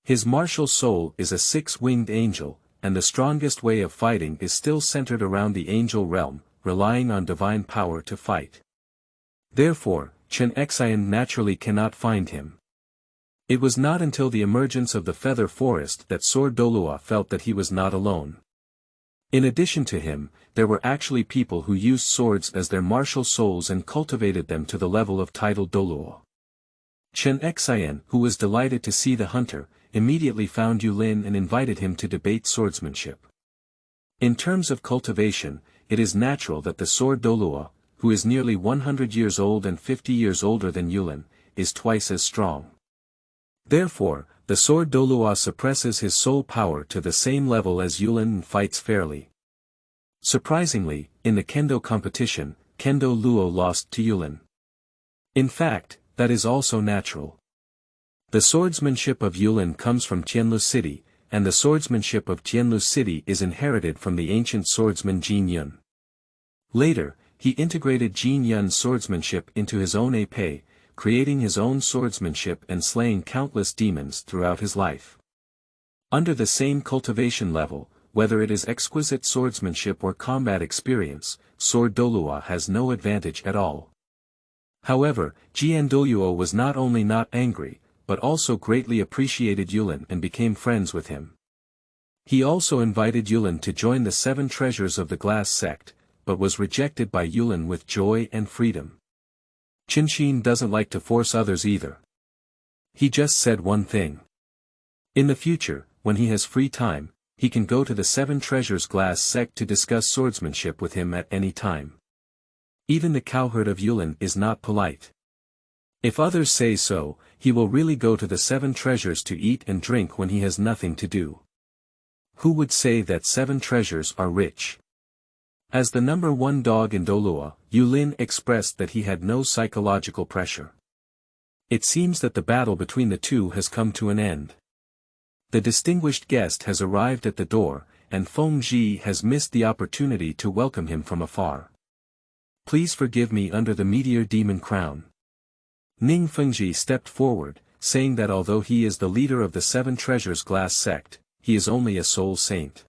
His martial soul is a 6-winged angel, and the strongest way of fighting is still centered around the angel realm, relying on divine power to fight. Therefore, Chen Xian naturally cannot find him. It was not until the emergence of the Feather Forest that Sword Douluo felt that he was not alone. In addition to him, there were actually people who used swords as their martial souls and cultivated them to the level of titled Douluo. Chen Xian, who was delighted to see the hunter, immediately found Yulin and invited him to debate swordsmanship. In terms of cultivation, it is natural that the sword Douluo, who is nearly 100 years old and 50 years older than Yulin, is twice as strong. Therefore, the sword Douluo suppresses his soul power to the same level as Yulin and fights fairly. Surprisingly, in the kendo competition, Kendo Luo lost to Yulin. In fact, that is also natural. The swordsmanship of Yulin comes from Tianlu City, and the swordsmanship of Tianlu City is inherited from the ancient swordsman Jin Yun. Later, he integrated Jin Yun's swordsmanship into his own épée, creating his own swordsmanship and slaying countless demons throughout his life. Under the same cultivation level, whether it is exquisite swordsmanship or combat experience, Sword Douluo has no advantage at all. However, Jian Douluo was not only not angry, but also greatly appreciated Yulin and became friends with him. He also invited Yulin to join the 7 treasures of the Glass Sect, but was rejected by Yulin with joy and freedom. Qinshin doesn't like to force others either. He just said one thing. In the future, when he has free time, he can go to the 7 treasures Glass Sect to discuss swordsmanship with him at any time. Even the cowherd of Yulin is not polite. If others say so, he will really go to the 7 treasures to eat and drink when he has nothing to do. Who would say that 7 treasures are rich? As the number 1 dog in Douluo, Yulin expressed that he had no psychological pressure. It seems that the battle between the two has come to an end. The distinguished guest has arrived at the door, and Feng Ji has missed the opportunity to welcome him from afar. Please forgive me under the Meteor Demon Crown. Ning Fengji stepped forward, saying that although he is the leader of the 7 treasures Glass Sect, he is only a soul saint.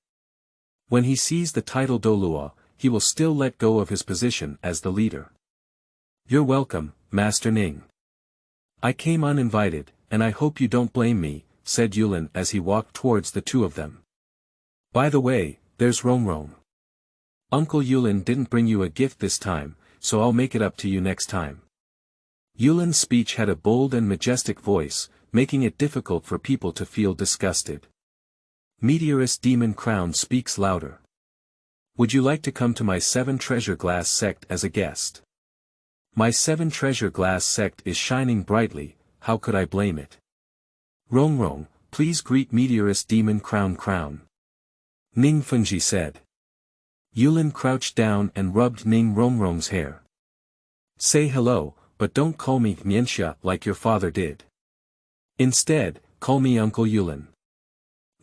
When he sees the title Douluo, he will still let go of his position as the leader. You're welcome, Master Ning. I came uninvited, and I hope you don't blame me, said Yulin as he walked towards the two of them. By the way, there's Rongrong. Uncle Yulin didn't bring you a gift this time, so I'll make it up to you next time. Yulin's speech had a bold and majestic voice, making it difficult for people to feel disgusted. Meteorist Demon Crown speaks louder. Would you like to come to my 7 treasure Glass Sect as a guest? My 7 treasure Glass Sect is shining brightly, how could I blame it? Rongrong, please greet Meteorist Demon Crown. Ning Fengji said. Yulin crouched down and rubbed Ning Rongrong's hair. Say hello, but don't call me Mianxia like your father did. Instead, call me Uncle Yulin.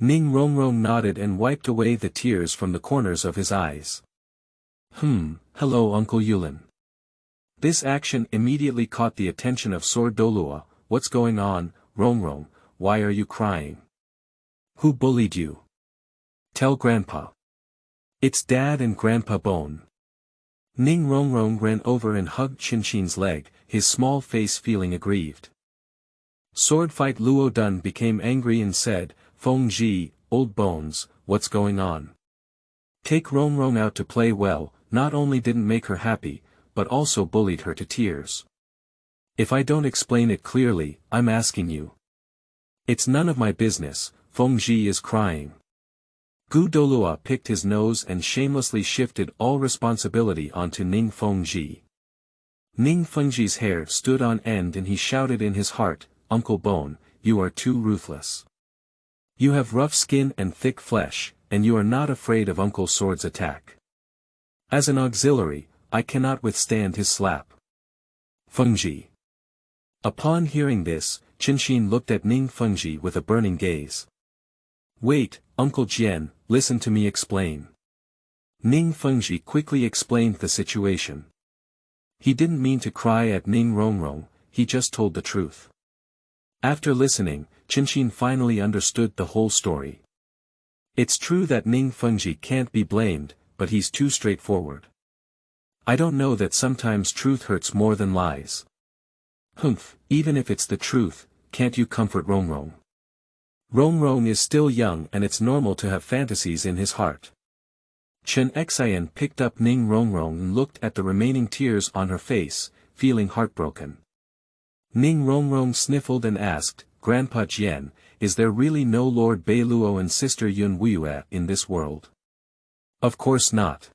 Ning Rongrong nodded and wiped away the tears from the corners of his eyes. Hello Uncle Yulin. This action immediately caught the attention of Sword Douluo. What's going on, Rongrong, why are you crying? Who bullied you? Tell Grandpa. It's Dad and Grandpa Bone. Ning Rongrong ran over and hugged Qinshin's leg, his small face feeling aggrieved. Sword Fight Luo Dun became angry and said, Feng Ji, old bones, what's going on? Take Rongrong out to play well, not only didn't make her happy, but also bullied her to tears. If I don't explain it clearly, I'm asking you. It's none of my business, Feng Ji is crying. Gu Douluo picked his nose and shamelessly shifted all responsibility onto Ning Fengji. Ning Fengji's hair stood on end and he shouted in his heart, Uncle Bone, you are too ruthless. You have rough skin and thick flesh, and you are not afraid of Uncle Sword's attack. As an auxiliary, I cannot withstand his slap. Fengji. Upon hearing this, Qinshin looked at Ning Fengji with a burning gaze. Wait, Uncle Jian, listen to me explain. Ning Fengji quickly explained the situation. He didn't mean to cry at Ning Rongrong, he just told the truth. After listening, Qinshin finally understood the whole story. It's true that Ning Fengji can't be blamed, but he's too straightforward. I don't know that sometimes truth hurts more than lies. Even if it's the truth, can't you comfort Rongrong? Rongrong is still young and it's normal to have fantasies in his heart. Chen Xian picked up Ning Rongrong and looked at the remaining tears on her face, feeling heartbroken. Ning Rongrong sniffled and asked, Grandpa Jian, is there really no Lord Beiluo and Sister Yun Wuyue in this world? Of course not.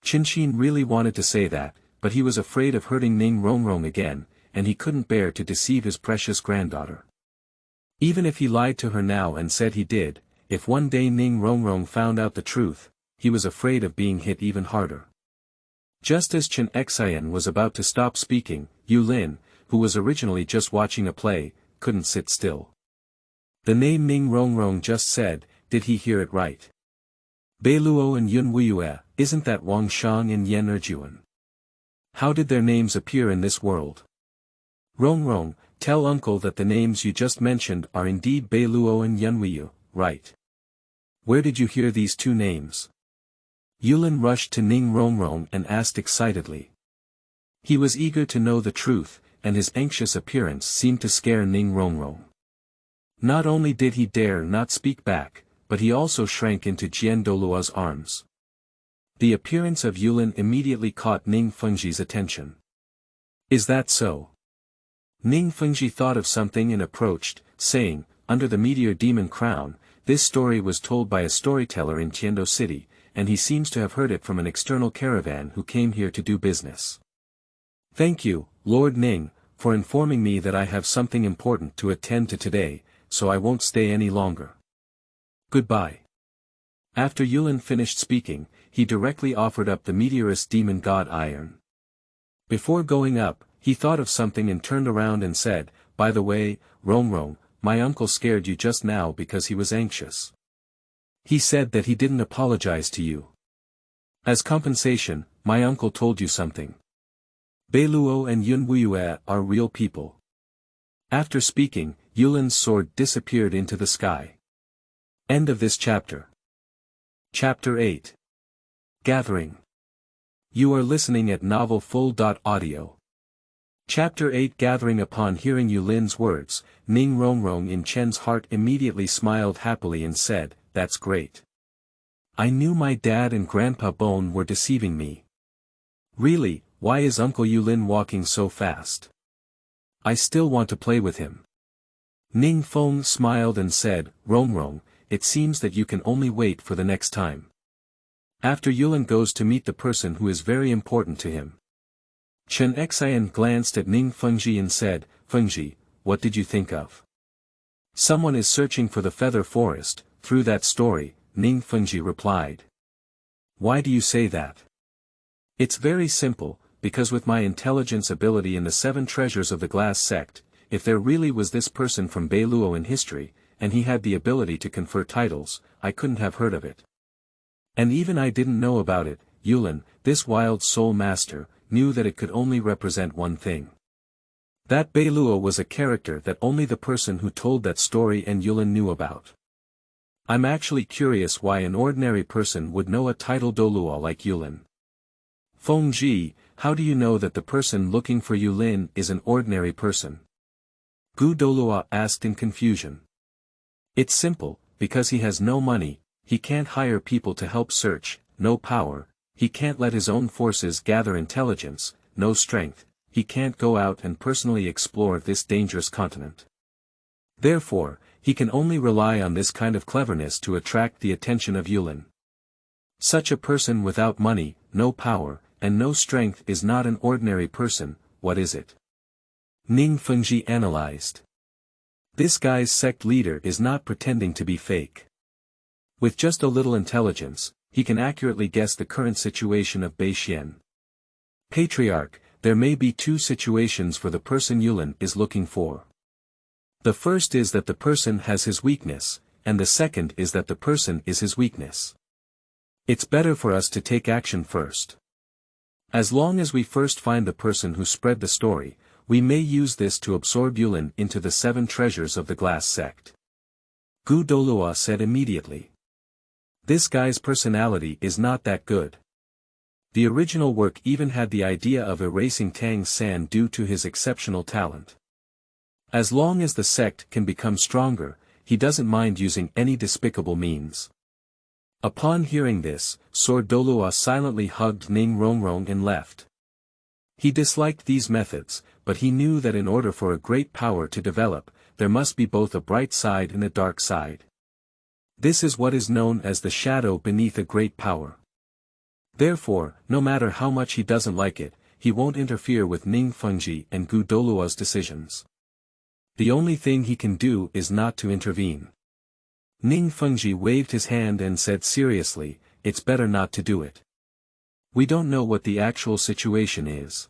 Qinshin really wanted to say that, but he was afraid of hurting Ning Rongrong again, and he couldn't bear to deceive his precious granddaughter. Even if he lied to her now and said he did, if one day Ning Rongrong found out the truth, he was afraid of being hit even harder. Just as Chen Xian was about to stop speaking, Yulin, who was originally just watching a play, couldn't sit still. The name Ning Rongrong just said, did he hear it right? Beiluo and Yun Wuyue, isn't that Wang Shang and Yan Erjuan? How did their names appear in this world? Rongrong, tell uncle that the names you just mentioned are indeed Beiluo and Yun Wuyue, right? Where did you hear these two names? Yulin rushed to Ning Rongrong and asked excitedly. He was eager to know the truth, and his anxious appearance seemed to scare Ning Rongrong. Not only did he dare not speak back, but he also shrank into Jian Douluo's arms. The appearance of Yulin immediately caught Ning Fengji's attention. Is that so? Ning Fengji thought of something and approached, saying, under the Meteor Demon crown, this story was told by a storyteller in Tiando City, and he seems to have heard it from an external caravan who came here to do business. Thank you, Lord Ning, for informing me that I have something important to attend to today, so I won't stay any longer. Goodbye. After Yulin finished speaking, he directly offered up the meteorist demon god iron. Before going up, he thought of something and turned around and said, by the way, Rongrong, my uncle scared you just now because he was anxious. He said that he didn't apologize to you. As compensation, my uncle told you something. Beiluo and Yun Wuyue are real people. After speaking, Yulin's sword disappeared into the sky. End of this chapter. Chapter 8. Gathering. You are listening at novelfull.audio. Chapter 8. Gathering. Upon hearing Yulin's words, Ning Rongrong in Chen's heart immediately smiled happily and said, that's great. I knew my dad and Grandpa Bone were deceiving me. Really, why is Uncle Yulin walking so fast? I still want to play with him. Ning Feng smiled and said, Rongrong, it seems that you can only wait for the next time. After Yulin goes to meet the person who is very important to him. Chen Xian glanced at Ning Fengji and said, Fengji, what did you think of? Someone is searching for the feather forest, through that story, Ning Fengji replied. Why do you say that? It's very simple, because with my intelligence ability in the 7 treasures of the glass sect, if there really was this person from Beiluo in history, and he had the ability to confer titles, I couldn't have heard of it. And even I didn't know about it, Yulin, this wild soul master, knew that it could only represent one thing. That Beiluo was a character that only the person who told that story and Yulin knew about. I'm actually curious why an ordinary person would know a title Douluo like Yulin. Feng Ji, how do you know that the person looking for Yulin is an ordinary person? Gu Douluo asked in confusion. It's simple, because he has no money, he can't hire people to help search, no power, he can't let his own forces gather intelligence, no strength, he can't go out and personally explore this dangerous continent. Therefore, he can only rely on this kind of cleverness to attract the attention of Yulin. Such a person without money, no power, and no strength is not an ordinary person, what is it? Ning Fengji analyzed. This guy's sect leader is not pretending to be fake. With just a little intelligence, he can accurately guess the current situation of Beixuan. Patriarch, there may be 2 situations for the person Yulin is looking for. The first is that the person has his weakness, and the second is that the person is his weakness. It's better for us to take action first. As long as we first find the person who spread the story, we may use this to absorb Yulin into the 7 treasures of the glass sect. Gu Douluo said immediately. This guy's personality is not that good. The original work even had the idea of erasing Tang's San due to his exceptional talent. As long as the sect can become stronger, he doesn't mind using any despicable means. Upon hearing this, Sword Douluo silently hugged Ning Rongrong and left. He disliked these methods, but he knew that in order for a great power to develop, there must be both a bright side and a dark side. This is what is known as the shadow beneath a great power. Therefore, no matter how much he doesn't like it, he won't interfere with Ning Fengji and Gu Douluo's decisions. The only thing he can do is not to intervene. Ning Fengji waved his hand and said seriously, it's better not to do it. We don't know what the actual situation is.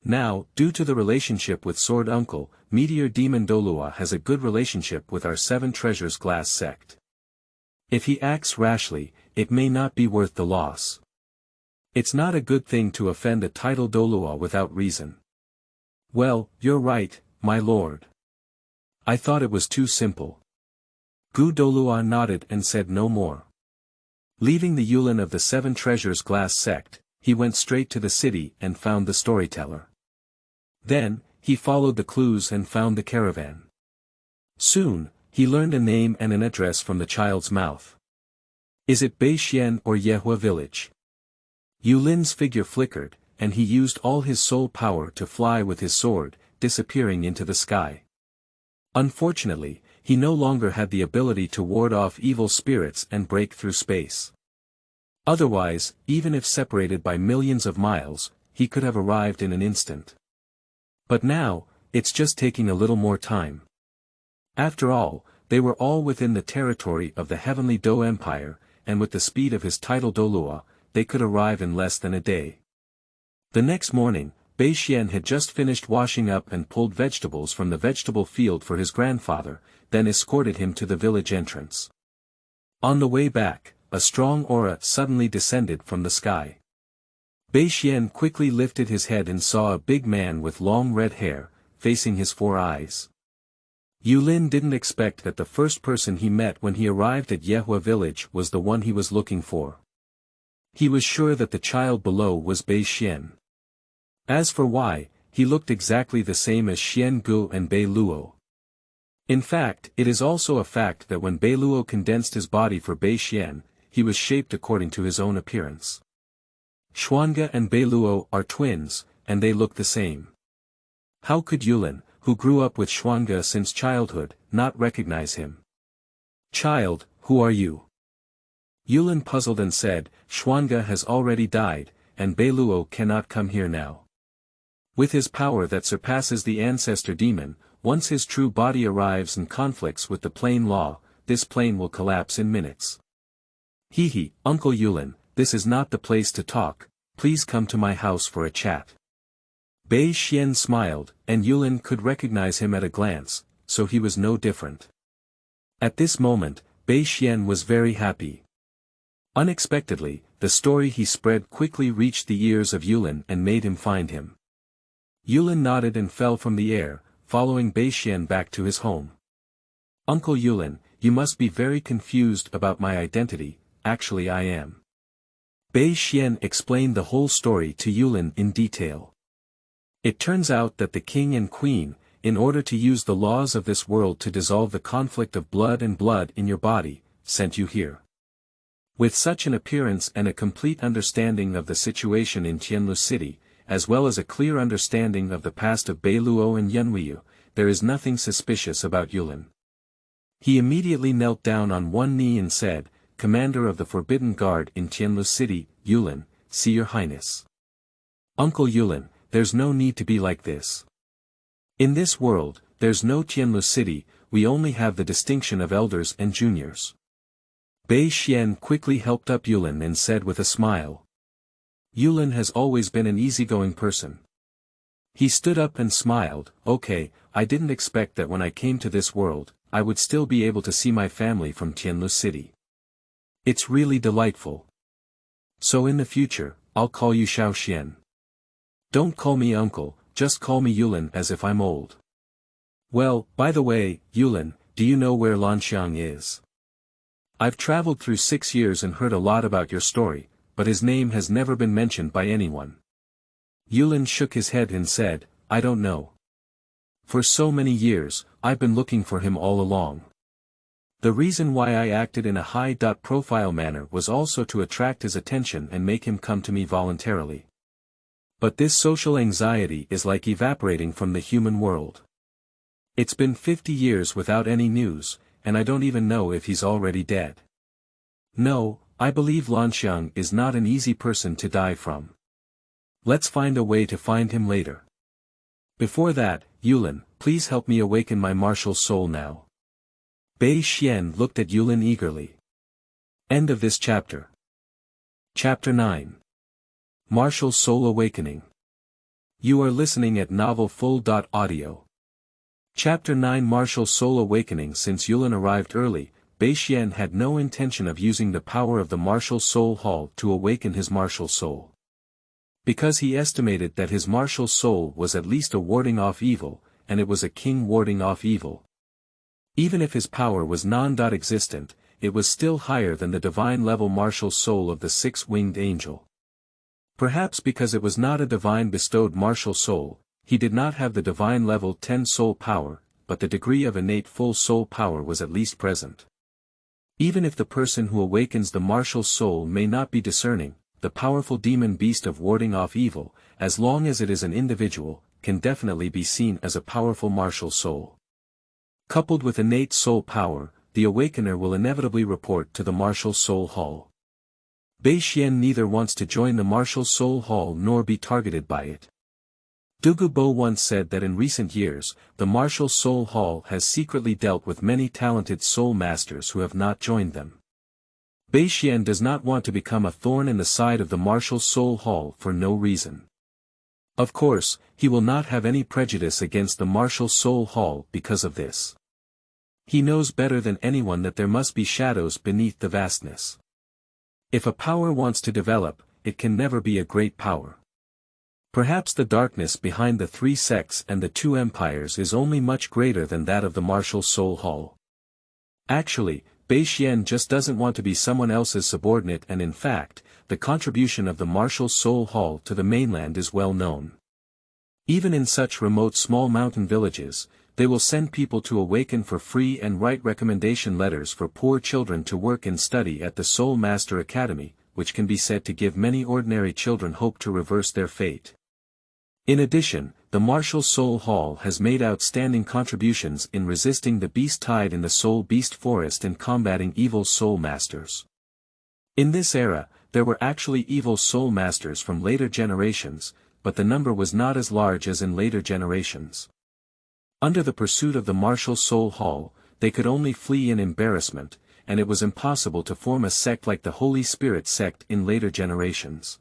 Now, due to the relationship with Sword Uncle, Meteor Demon Douluo has a good relationship with our 7 treasures glass sect. If he acts rashly, it may not be worth the loss. It's not a good thing to offend a title Douluo without reason. Well, you're right, my lord. I thought it was too simple. Gu Douluo nodded and said no more. Leaving the Yulin of the 7 treasures glass sect, he went straight to the city and found the storyteller. Then, he followed the clues and found the caravan. Soon, he learned a name and an address from the child's mouth. Is it Beixuan or Yehua village? Yulin's figure flickered, and he used all his soul power to fly with his sword, disappearing into the sky. Unfortunately, he no longer had the ability to ward off evil spirits and break through space. Otherwise, even if separated by millions of miles, he could have arrived in an instant. But now, it's just taking a little more time. After all, they were all within the territory of the heavenly Do Empire, and with the speed of his title Douluo, they could arrive in less than a day. The next morning, Beixuan had just finished washing up and pulled vegetables from the vegetable field for his grandfather, then escorted him to the village entrance. On the way back, a strong aura suddenly descended from the sky. Beixuan quickly lifted his head and saw a big man with long red hair, facing his 4 eyes. Yulin didn't expect that the first person he met when he arrived at Yehua village was the one he was looking for. He was sure that the child below was Beixuan. As for why, he looked exactly the same as Xian Gu and Beiluo. In fact, it is also a fact that when Beiluo condensed his body for Beixuan, he was shaped according to his own appearance. Xuanga and Beiluo are twins, and they look the same. How could Yulin, who grew up with Xuanga since childhood, not recognize him? Child, who are you? Yulin puzzled and said, Xuanga has already died, and Beiluo cannot come here now. With his power that surpasses the ancestor demon, once his true body arrives and conflicts with the plane law, this plane will collapse in minutes. Hehe, Uncle Yulin, this is not the place to talk, please come to my house for a chat. Beixuan smiled, and Yulin could recognize him at a glance, so he was no different. At this moment, Beixuan was very happy. Unexpectedly, the story he spread quickly reached the ears of Yulin and made him find him. Yulin nodded and fell from the air, following Beixuan back to his home. Uncle Yulin, you must be very confused about my identity, actually I am. Beixuan explained the whole story to Yulin in detail. It turns out that the king and queen, in order to use the laws of this world to dissolve the conflict of blood and blood in your body, sent you here. With such an appearance and a complete understanding of the situation in Tianlu City, as well as a clear understanding of the past of Beiluo and Yun Wuyue, there is nothing suspicious about Yulin. He immediately knelt down on one knee and said, Commander of the Forbidden Guard in Tianlu City, Yulin, see your highness. Uncle Yulin, there's no need to be like this. In this world, there's no Tianlu City, we only have the distinction of elders and juniors. Beixuan quickly helped up Yulin and said with a smile. Yulin has always been an easygoing person. He stood up and smiled, okay, I didn't expect that when I came to this world, I would still be able to see my family from Tianlu City. It's really delightful. So in the future, I'll call you Xiaoxian. Don't call me uncle, just call me Yulin as if I'm old. Well, by the way, Yulin, do you know where Lanxiang is? I've traveled through 6 years and heard a lot about your story, but his name has never been mentioned by anyone. Yulin shook his head and said, I don't know. For so many years, I've been looking for him all along. The reason why I acted in a high-profile manner was also to attract his attention and make him come to me voluntarily. But this social anxiety is like evaporating from the human world. It's been 50 years without any news, and I don't even know if he's already dead. No, I believe Lanxiang is not an easy person to die from. Let's find a way to find him later. Before that, Yulin, please help me awaken my martial soul now. Beixuan looked at Yulin eagerly. End of this chapter. Chapter 9. Martial Soul Awakening. You are listening at novelfull.audio. Chapter 9 Martial Soul Awakening. Since Yulin arrived early, Beixuan had no intention of using the power of the martial soul hall to awaken his martial soul. Because he estimated that his martial soul was at least a warding off evil, and it was a king warding off evil. Even if his power was non-existent, it was still higher than the divine-level martial soul of the six-winged angel. Perhaps because it was not a divine bestowed martial soul, he did not have the divine level 10 soul power, but the degree of innate full soul power was at least present. Even if the person who awakens the martial soul may not be discerning, the powerful demon beast of warding off evil, as long as it is an individual, can definitely be seen as a powerful martial soul. Coupled with innate soul power, the awakener will inevitably report to the martial soul hall. Beixuan neither wants to join the martial soul hall nor be targeted by it. Douluo once said that in recent years, the martial soul hall has secretly dealt with many talented soul masters who have not joined them. Beixuan does not want to become a thorn in the side of the martial soul hall for no reason. Of course, he will not have any prejudice against the martial soul hall because of this. He knows better than anyone that there must be shadows beneath the vastness. If a power wants to develop, it can never be a great power. Perhaps the darkness behind the 3 sects and the 2 empires is only much greater than that of the martial soul hall. Actually, Beixuan just doesn't want to be someone else's subordinate, and in fact, the contribution of the martial soul hall to the mainland is well known. Even in such remote small mountain villages, they will send people to awaken for free and write recommendation letters for poor children to work and study at the Soul Master Academy, which can be said to give many ordinary children hope to reverse their fate. In addition, the martial soul hall has made outstanding contributions in resisting the beast tide in the soul beast forest and combating evil soul masters. In this era, there were actually evil soul masters from later generations, but the number was not as large as in later generations. Under the pursuit of the martial soul hall, they could only flee in embarrassment, and it was impossible to form a sect like the Holy Spirit sect in later generations.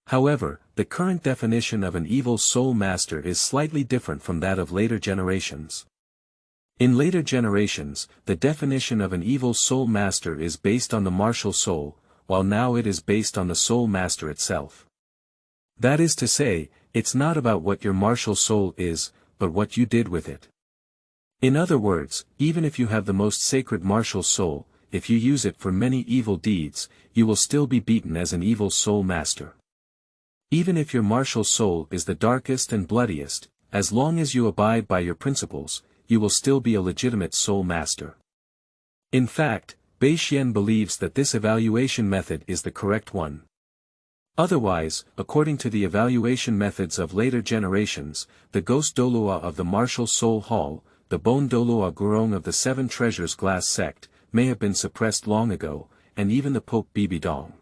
However, the current definition of an evil soul master is slightly different from that of later generations. In later generations, the definition of an evil soul master is based on the martial soul, while now it is based on the soul master itself. That is to say, it's not about what your martial soul is, but what you did with it. In other words, even if you have the most sacred martial soul, if you use it for many evil deeds, you will still be beaten as an evil soul master. Even if your martial soul is the darkest and bloodiest, as long as you abide by your principles, you will still be a legitimate soul master. In fact, Beixuan believes that this evaluation method is the correct one. Otherwise, according to the evaluation methods of later generations, the ghost Douluo of the martial soul hall, the bone Douluo Gurong of the 7 treasures glass sect, may have been suppressed long ago, and even the Pope Bibidong.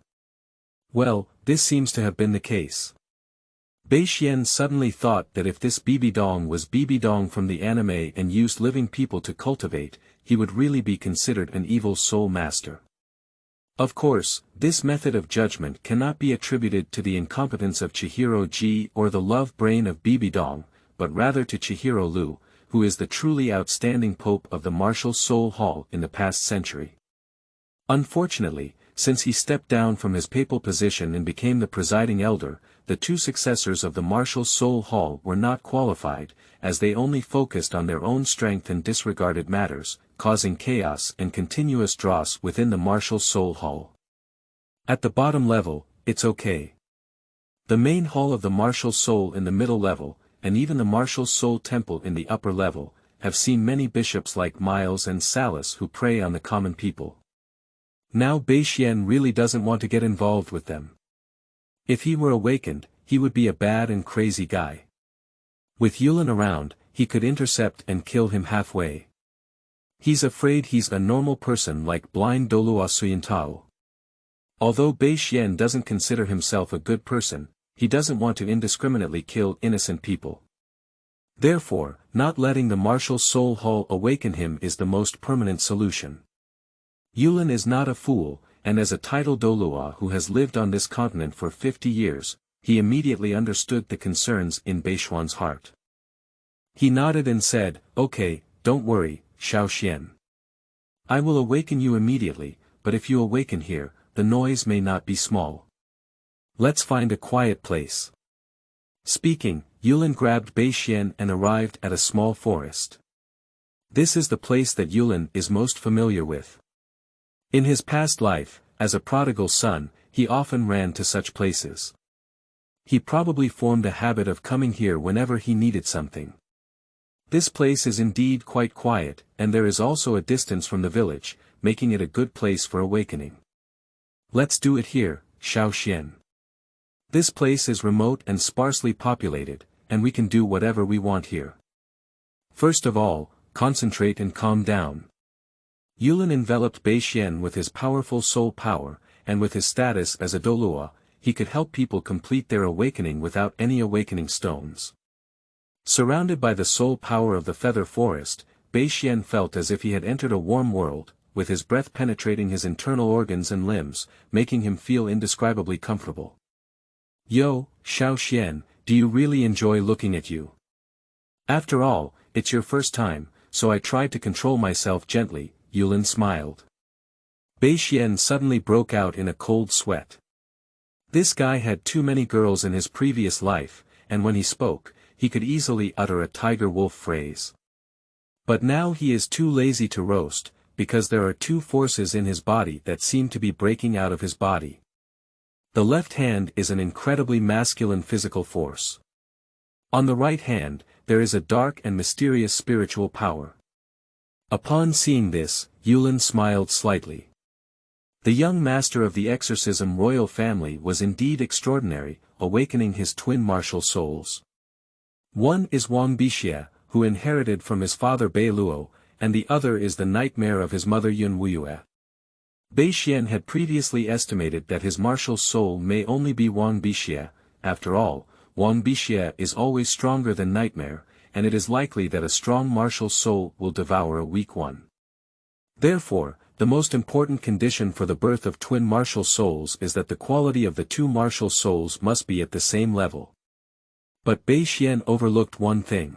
Well, this seems to have been the case. Beixuan suddenly thought that if this Bibidong was Bibidong from the anime and used living people to cultivate, he would really be considered an evil soul master. Of course, this method of judgment cannot be attributed to the incompetence of Chihiro Ji or the love brain of Bibidong, but rather to Chihiro Lu, who is the truly outstanding pope of the martial soul hall in the past century. Unfortunately, since he stepped down from his papal position and became the presiding elder, the 2 successors of the martial soul hall were not qualified, as they only focused on their own strength and disregarded matters, causing chaos and continuous dross within the martial soul hall. At the bottom level, it's okay. The main hall of the martial soul in the middle level, and even the martial soul temple in the upper level, have seen many bishops like Miles and Salas who prey on the common people. Now Beixuan really doesn't want to get involved with them. If he were awakened, he would be a bad and crazy guy. With Yulin around, he could intercept and kill him halfway. He's afraid he's a normal person like blind Douluo Suyintao. Although Beixuan doesn't consider himself a good person, he doesn't want to indiscriminately kill innocent people. Therefore, not letting the martial soul hall awaken him is the most permanent solution. Yulin is not a fool, and as a titled Douluo who has lived on this continent for 50 years, he immediately understood the concerns in Beixuan's heart. He nodded and said, "Okay, don't worry, Shaoxian. I will awaken you immediately, but if you awaken here, the noise may not be small. Let's find a quiet place." Speaking, Yulin grabbed Beixuan and arrived at a small forest. This is the place that Yulin is most familiar with. In his past life, as a prodigal son, he often ran to such places. He probably formed a habit of coming here whenever he needed something. This place is indeed quite quiet, and there is also a distance from the village, making it a good place for awakening. Let's do it here, Xiao Xian. This place is remote and sparsely populated, and we can do whatever we want here. First of all, concentrate and calm down. Yulin enveloped Beixuan with his powerful soul power, and with his status as a Douluo, he could help people complete their awakening without any awakening stones. Surrounded by the soul power of the feather forest, Beixuan felt as if he had entered a warm world, with his breath penetrating his internal organs and limbs, making him feel indescribably comfortable. Yo, Xiao Xian, do you really enjoy looking at you? After all, it's your first time, so I tried to control myself gently, Yulin smiled. Beixuan suddenly broke out in a cold sweat. This guy had too many girls in his previous life, and when he spoke, he could easily utter a tiger-wolf phrase. But now he is too lazy to roast, because there are two forces in his body that seem to be breaking out of his body. The left hand is an incredibly masculine physical force. On the right hand, there is a dark and mysterious spiritual power. Upon seeing this, Yulin smiled slightly. The young master of the exorcism royal family was indeed extraordinary, awakening his twin martial souls. One is Wang Bixie, who inherited from his father Beiluo, and the other is the nightmare of his mother Yun Wuyue. Beixuan had previously estimated that his martial soul may only be Wang Bixie. After all, Wang Bixie is always stronger than nightmare, and it is likely that a strong martial soul will devour a weak one. Therefore, the most important condition for the birth of twin martial souls is that the quality of the two martial souls must be at the same level. But Beixuan overlooked one thing.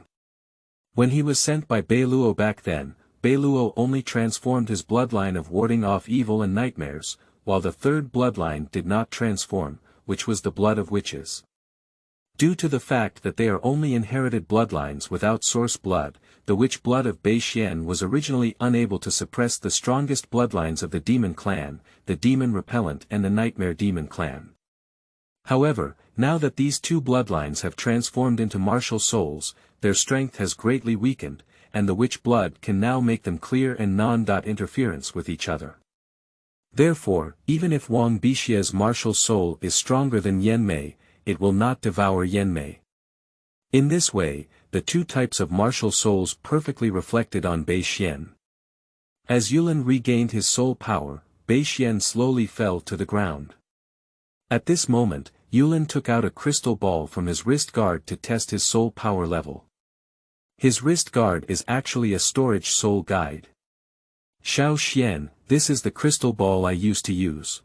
When he was sent by Beiluo back then, Beiluo only transformed his bloodline of warding off evil and nightmares, while the third bloodline did not transform, which was the blood of witches. Due to the fact that they are only inherited bloodlines without source blood, the witch blood of Beixuan was originally unable to suppress the strongest bloodlines of the demon clan, the demon repellent and the nightmare demon clan. However, now that these two bloodlines have transformed into martial souls, their strength has greatly weakened, and the witch blood can now make them clear and non-interference with each other. Therefore, even if Wang Bixie's martial soul is stronger than Yanmei, it will not devour Yanmei. In this way, the two types of martial souls perfectly reflected on Beixuan. As Yulin regained his soul power, Beixuan slowly fell to the ground. At this moment, Yulin took out a crystal ball from his wrist guard to test his soul power level. His wrist guard is actually a storage soul guide. Xiao Xian, this is the crystal ball I used to use.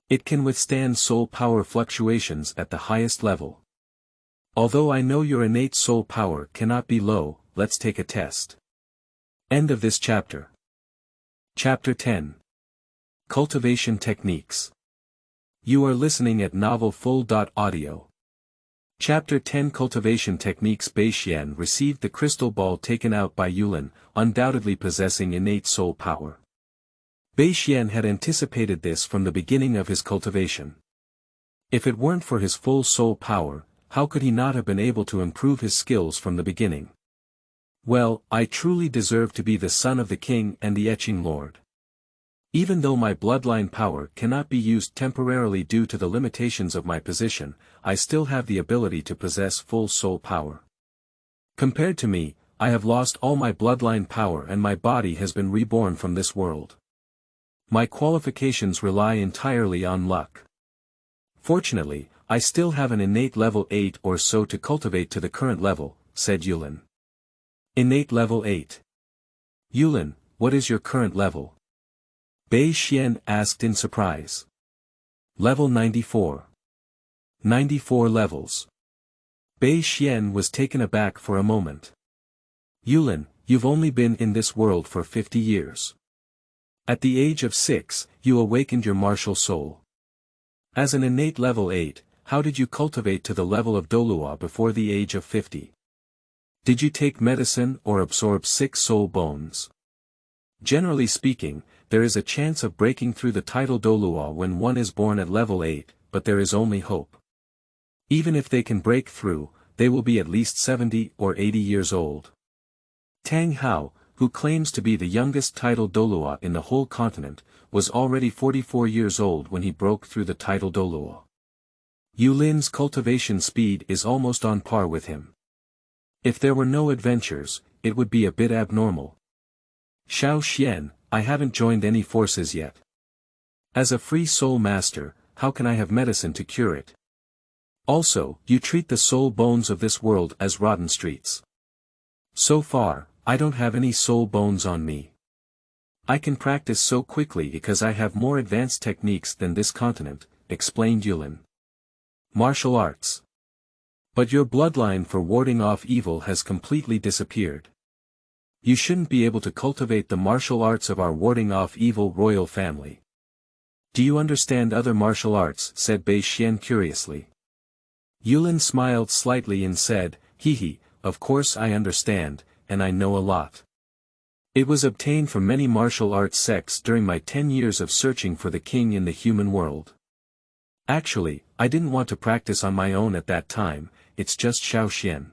It can withstand soul power fluctuations at the highest level. Although I know your innate soul power cannot be low, let's take a test. End of this chapter. Chapter 10. Cultivation Techniques. You are listening at novelfull.audio. Chapter 10 Cultivation Techniques. Beixuan received the crystal ball taken out by Yulin, undoubtedly possessing innate soul power. Beixuan had anticipated this from the beginning of his cultivation. If it weren't for his full soul power, how could he not have been able to improve his skills from the beginning? Well, I truly deserve to be the son of the king and the etching lord. Even though my bloodline power cannot be used temporarily due to the limitations of my position, I still have the ability to possess full soul power. Compared to me, I have lost all my bloodline power and my body has been reborn from this world. My qualifications rely entirely on luck. Fortunately, I still have an innate level 8 or so to cultivate to the current level, said Yulin. Innate level 8. Yulin, what is your current level? Beixuan asked in surprise. Level 94. 94 levels. Beixuan was taken aback for a moment. Yulin, you've only been in this world for 50 years. At the age of 6, you awakened your martial soul. As an innate level 8, how did you cultivate to the level of Douluo before the age of 50? Did you take medicine or absorb 6 soul bones? Generally speaking, there is a chance of breaking through the title Douluo when one is born at level 8, but there is only hope. Even if they can break through, they will be at least 70 or 80 years old. Tang Hao, who claims to be the youngest title Douluo in the whole continent, was already 44 years old when he broke through the title Douluo. Yulin's cultivation speed is almost on par with him. If there were no adventures, it would be a bit abnormal. Xiao Xian, I haven't joined any forces yet. As a free soul master, how can I have medicine to cure it? Also, you treat the soul bones of this world as rotten streets. So far, I don't have any soul bones on me. I can practice so quickly because I have more advanced techniques than this continent, explained Yulin. Martial arts. But your bloodline for warding off evil has completely disappeared. You shouldn't be able to cultivate the martial arts of our warding off evil royal family. Do you understand other martial arts? Said Beixuan curiously. Yulin smiled slightly and said, Hee, of course I understand, and I know a lot. It was obtained from many martial arts sects during my 10 years of searching for the king in the human world. Actually, I didn't want to practice on my own at that time, it's just Xiao Xian.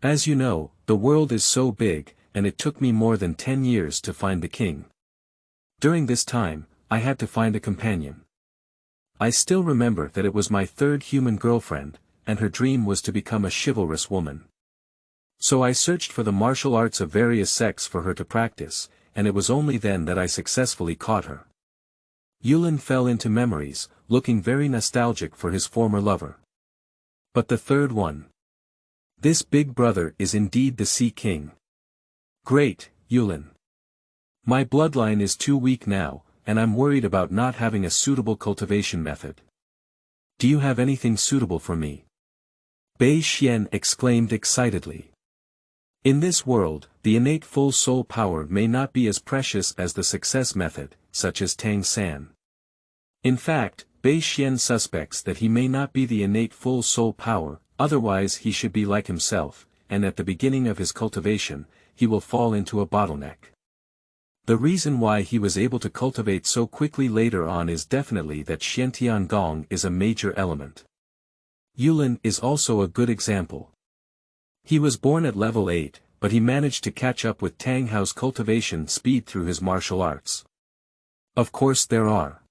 As you know, the world is so big, and it took me more than 10 years to find the king. During this time, I had to find a companion. I still remember that it was my third human girlfriend, and her dream was to become a chivalrous woman. So I searched for the martial arts of various sects for her to practice, and it was only then that I successfully caught her. Yulin fell into memories, looking very nostalgic for his former lover. But the third one. This big brother is indeed the Sea King. Great, Yulin. My bloodline is too weak now, and I'm worried about not having a suitable cultivation method. Do you have anything suitable for me? Beixuan exclaimed excitedly. In this world, the innate full soul power may not be as precious as the success method, such as Tang San. In fact, Beixuan suspects that he may not be the innate full soul power, otherwise he should be like himself, and at the beginning of his cultivation, he will fall into a bottleneck. The reason why he was able to cultivate so quickly later on is definitely that Xiantian Gong is a major element. Yulin is also a good example. He was born at level 8, but he managed to catch up with Tang Hao's cultivation speed through his martial arts. Of course there are.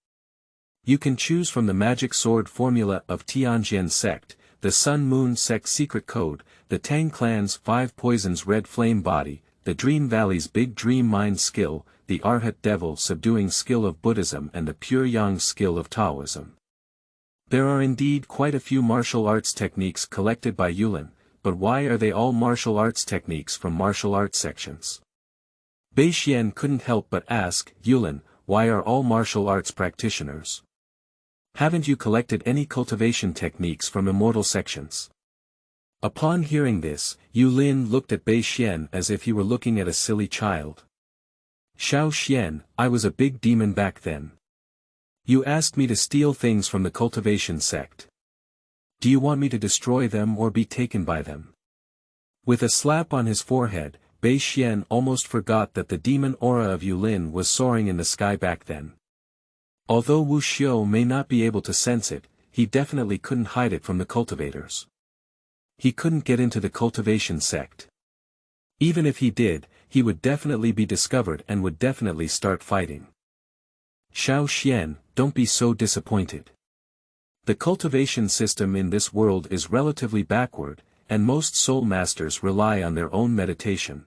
You can choose from the magic sword formula of Tianjian Sect, the Sun Moon Sect secret code, the Tang clan's 5 poisons red flame body, the Dream Valley's big dream mind skill, the Arhat devil subduing skill of Buddhism and the pure yang skill of Taoism. There are indeed quite a few martial arts techniques collected by Yulin, but why are they all martial arts techniques from martial arts sections? Beixuan couldn't help but ask, Yulin, why are all martial arts practitioners? Haven't you collected any cultivation techniques from immortal sections? Upon hearing this, Yulin looked at Beixuan as if he were looking at a silly child. Xiao Xian, I was a big demon back then. You asked me to steal things from the cultivation sect. Do you want me to destroy them or be taken by them? With a slap on his forehead, Beixuan almost forgot that the demon aura of Yulin was soaring in the sky back then. Although Wu Xiu may not be able to sense it, he definitely couldn't hide it from the cultivators. He couldn't get into the cultivation sect. Even if he did, he would definitely be discovered and would definitely start fighting. Xiao Xian, don't be so disappointed. The cultivation system in this world is relatively backward, and most soul masters rely on their own meditation.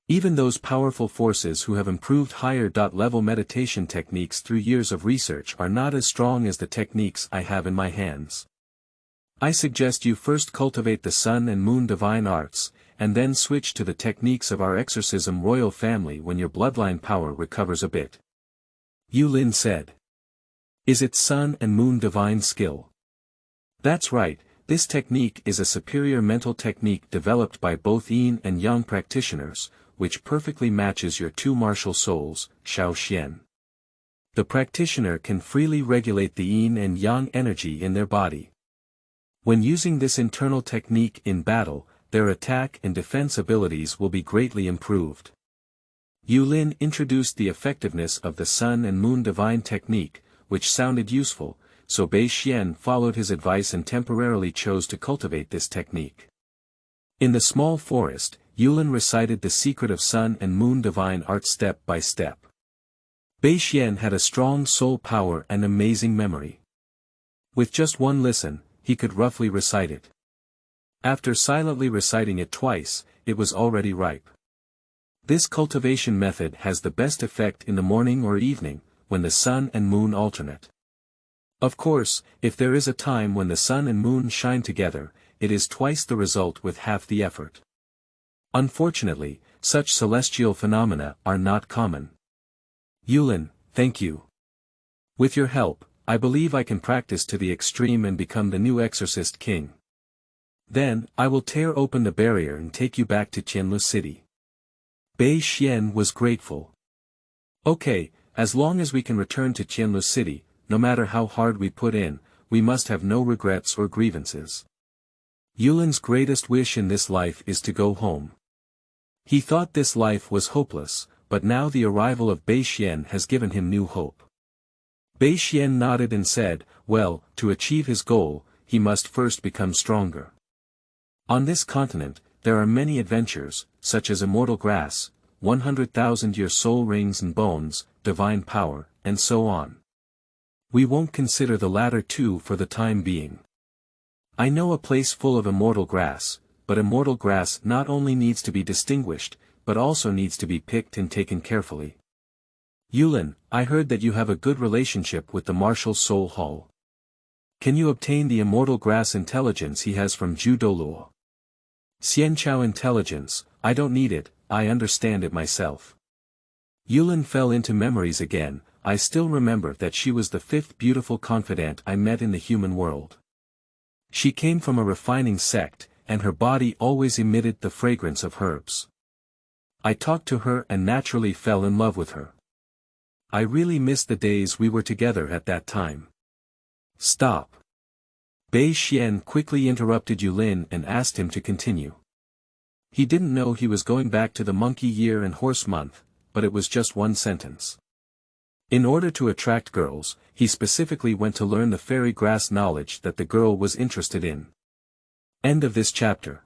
Even those powerful forces who have improved higher level meditation techniques through years of research are not as strong as the techniques I have in my hands. I suggest you first cultivate the Sun and Moon divine arts, and then switch to the techniques of our exorcism royal family when your bloodline power recovers a bit. Yulin said. Is it Sun and Moon divine skill? That's right, this technique is a superior mental technique developed by both Yin and Yang practitioners, which perfectly matches your 2 martial souls, Xiao Xian. The practitioner can freely regulate the Yin and Yang energy in their body. When using this internal technique in battle, their attack and defense abilities will be greatly improved. Yulin introduced the effectiveness of the Sun and Moon divine technique, which sounded useful, so Beixuan followed his advice and temporarily chose to cultivate this technique. In the small forest, Yulin recited the secret of sun and moon divine art step by step. Beixuan had a strong soul power and amazing memory. With just one listen, he could roughly recite it. After silently reciting it twice, it was already ripe. This cultivation method has the best effect in the morning or evening, when the sun and moon alternate. Of course, if there is a time when the sun and moon shine together, it is twice the result with half the effort. Unfortunately, such celestial phenomena are not common. Yulin, thank you. With your help, I believe I can practice to the extreme and become the new exorcist king. Then, I will tear open the barrier and take you back to Qianlu City. Beixuan was grateful. Okay, as long as we can return to Qianlu City, no matter how hard we put in, we must have no regrets or grievances. Yulin's greatest wish in this life is to go home. He thought this life was hopeless, but now the arrival of Beixuan has given him new hope. Beixuan nodded and said, well, to achieve his goal, he must first become stronger. On this continent, there are many adventures, such as immortal grass, 100,000-year soul rings and bones, divine power, and so on. We won't consider the latter two for the time being. I know a place full of immortal grass, but immortal grass not only needs to be distinguished, but also needs to be picked and taken carefully. Yulin, I heard that you have a good relationship with the Martial Soul Hall. Can you obtain the immortal grass intelligence he has from Douluo? Xianqiao intelligence, I don't need it, I understand it myself. Yulin fell into memories again. I still remember that she was the fifth beautiful confidant I met in the human world. She came from a refining sect, and her body always emitted the fragrance of herbs. I talked to her and naturally fell in love with her. I really miss the days we were together at that time. Stop. Beixuan quickly interrupted Yulin and asked him to continue. He didn't know he was going back to the monkey year and horse month, but it was just one sentence. In order to attract girls, he specifically went to learn the fairy grass knowledge that the girl was interested in. End of this chapter.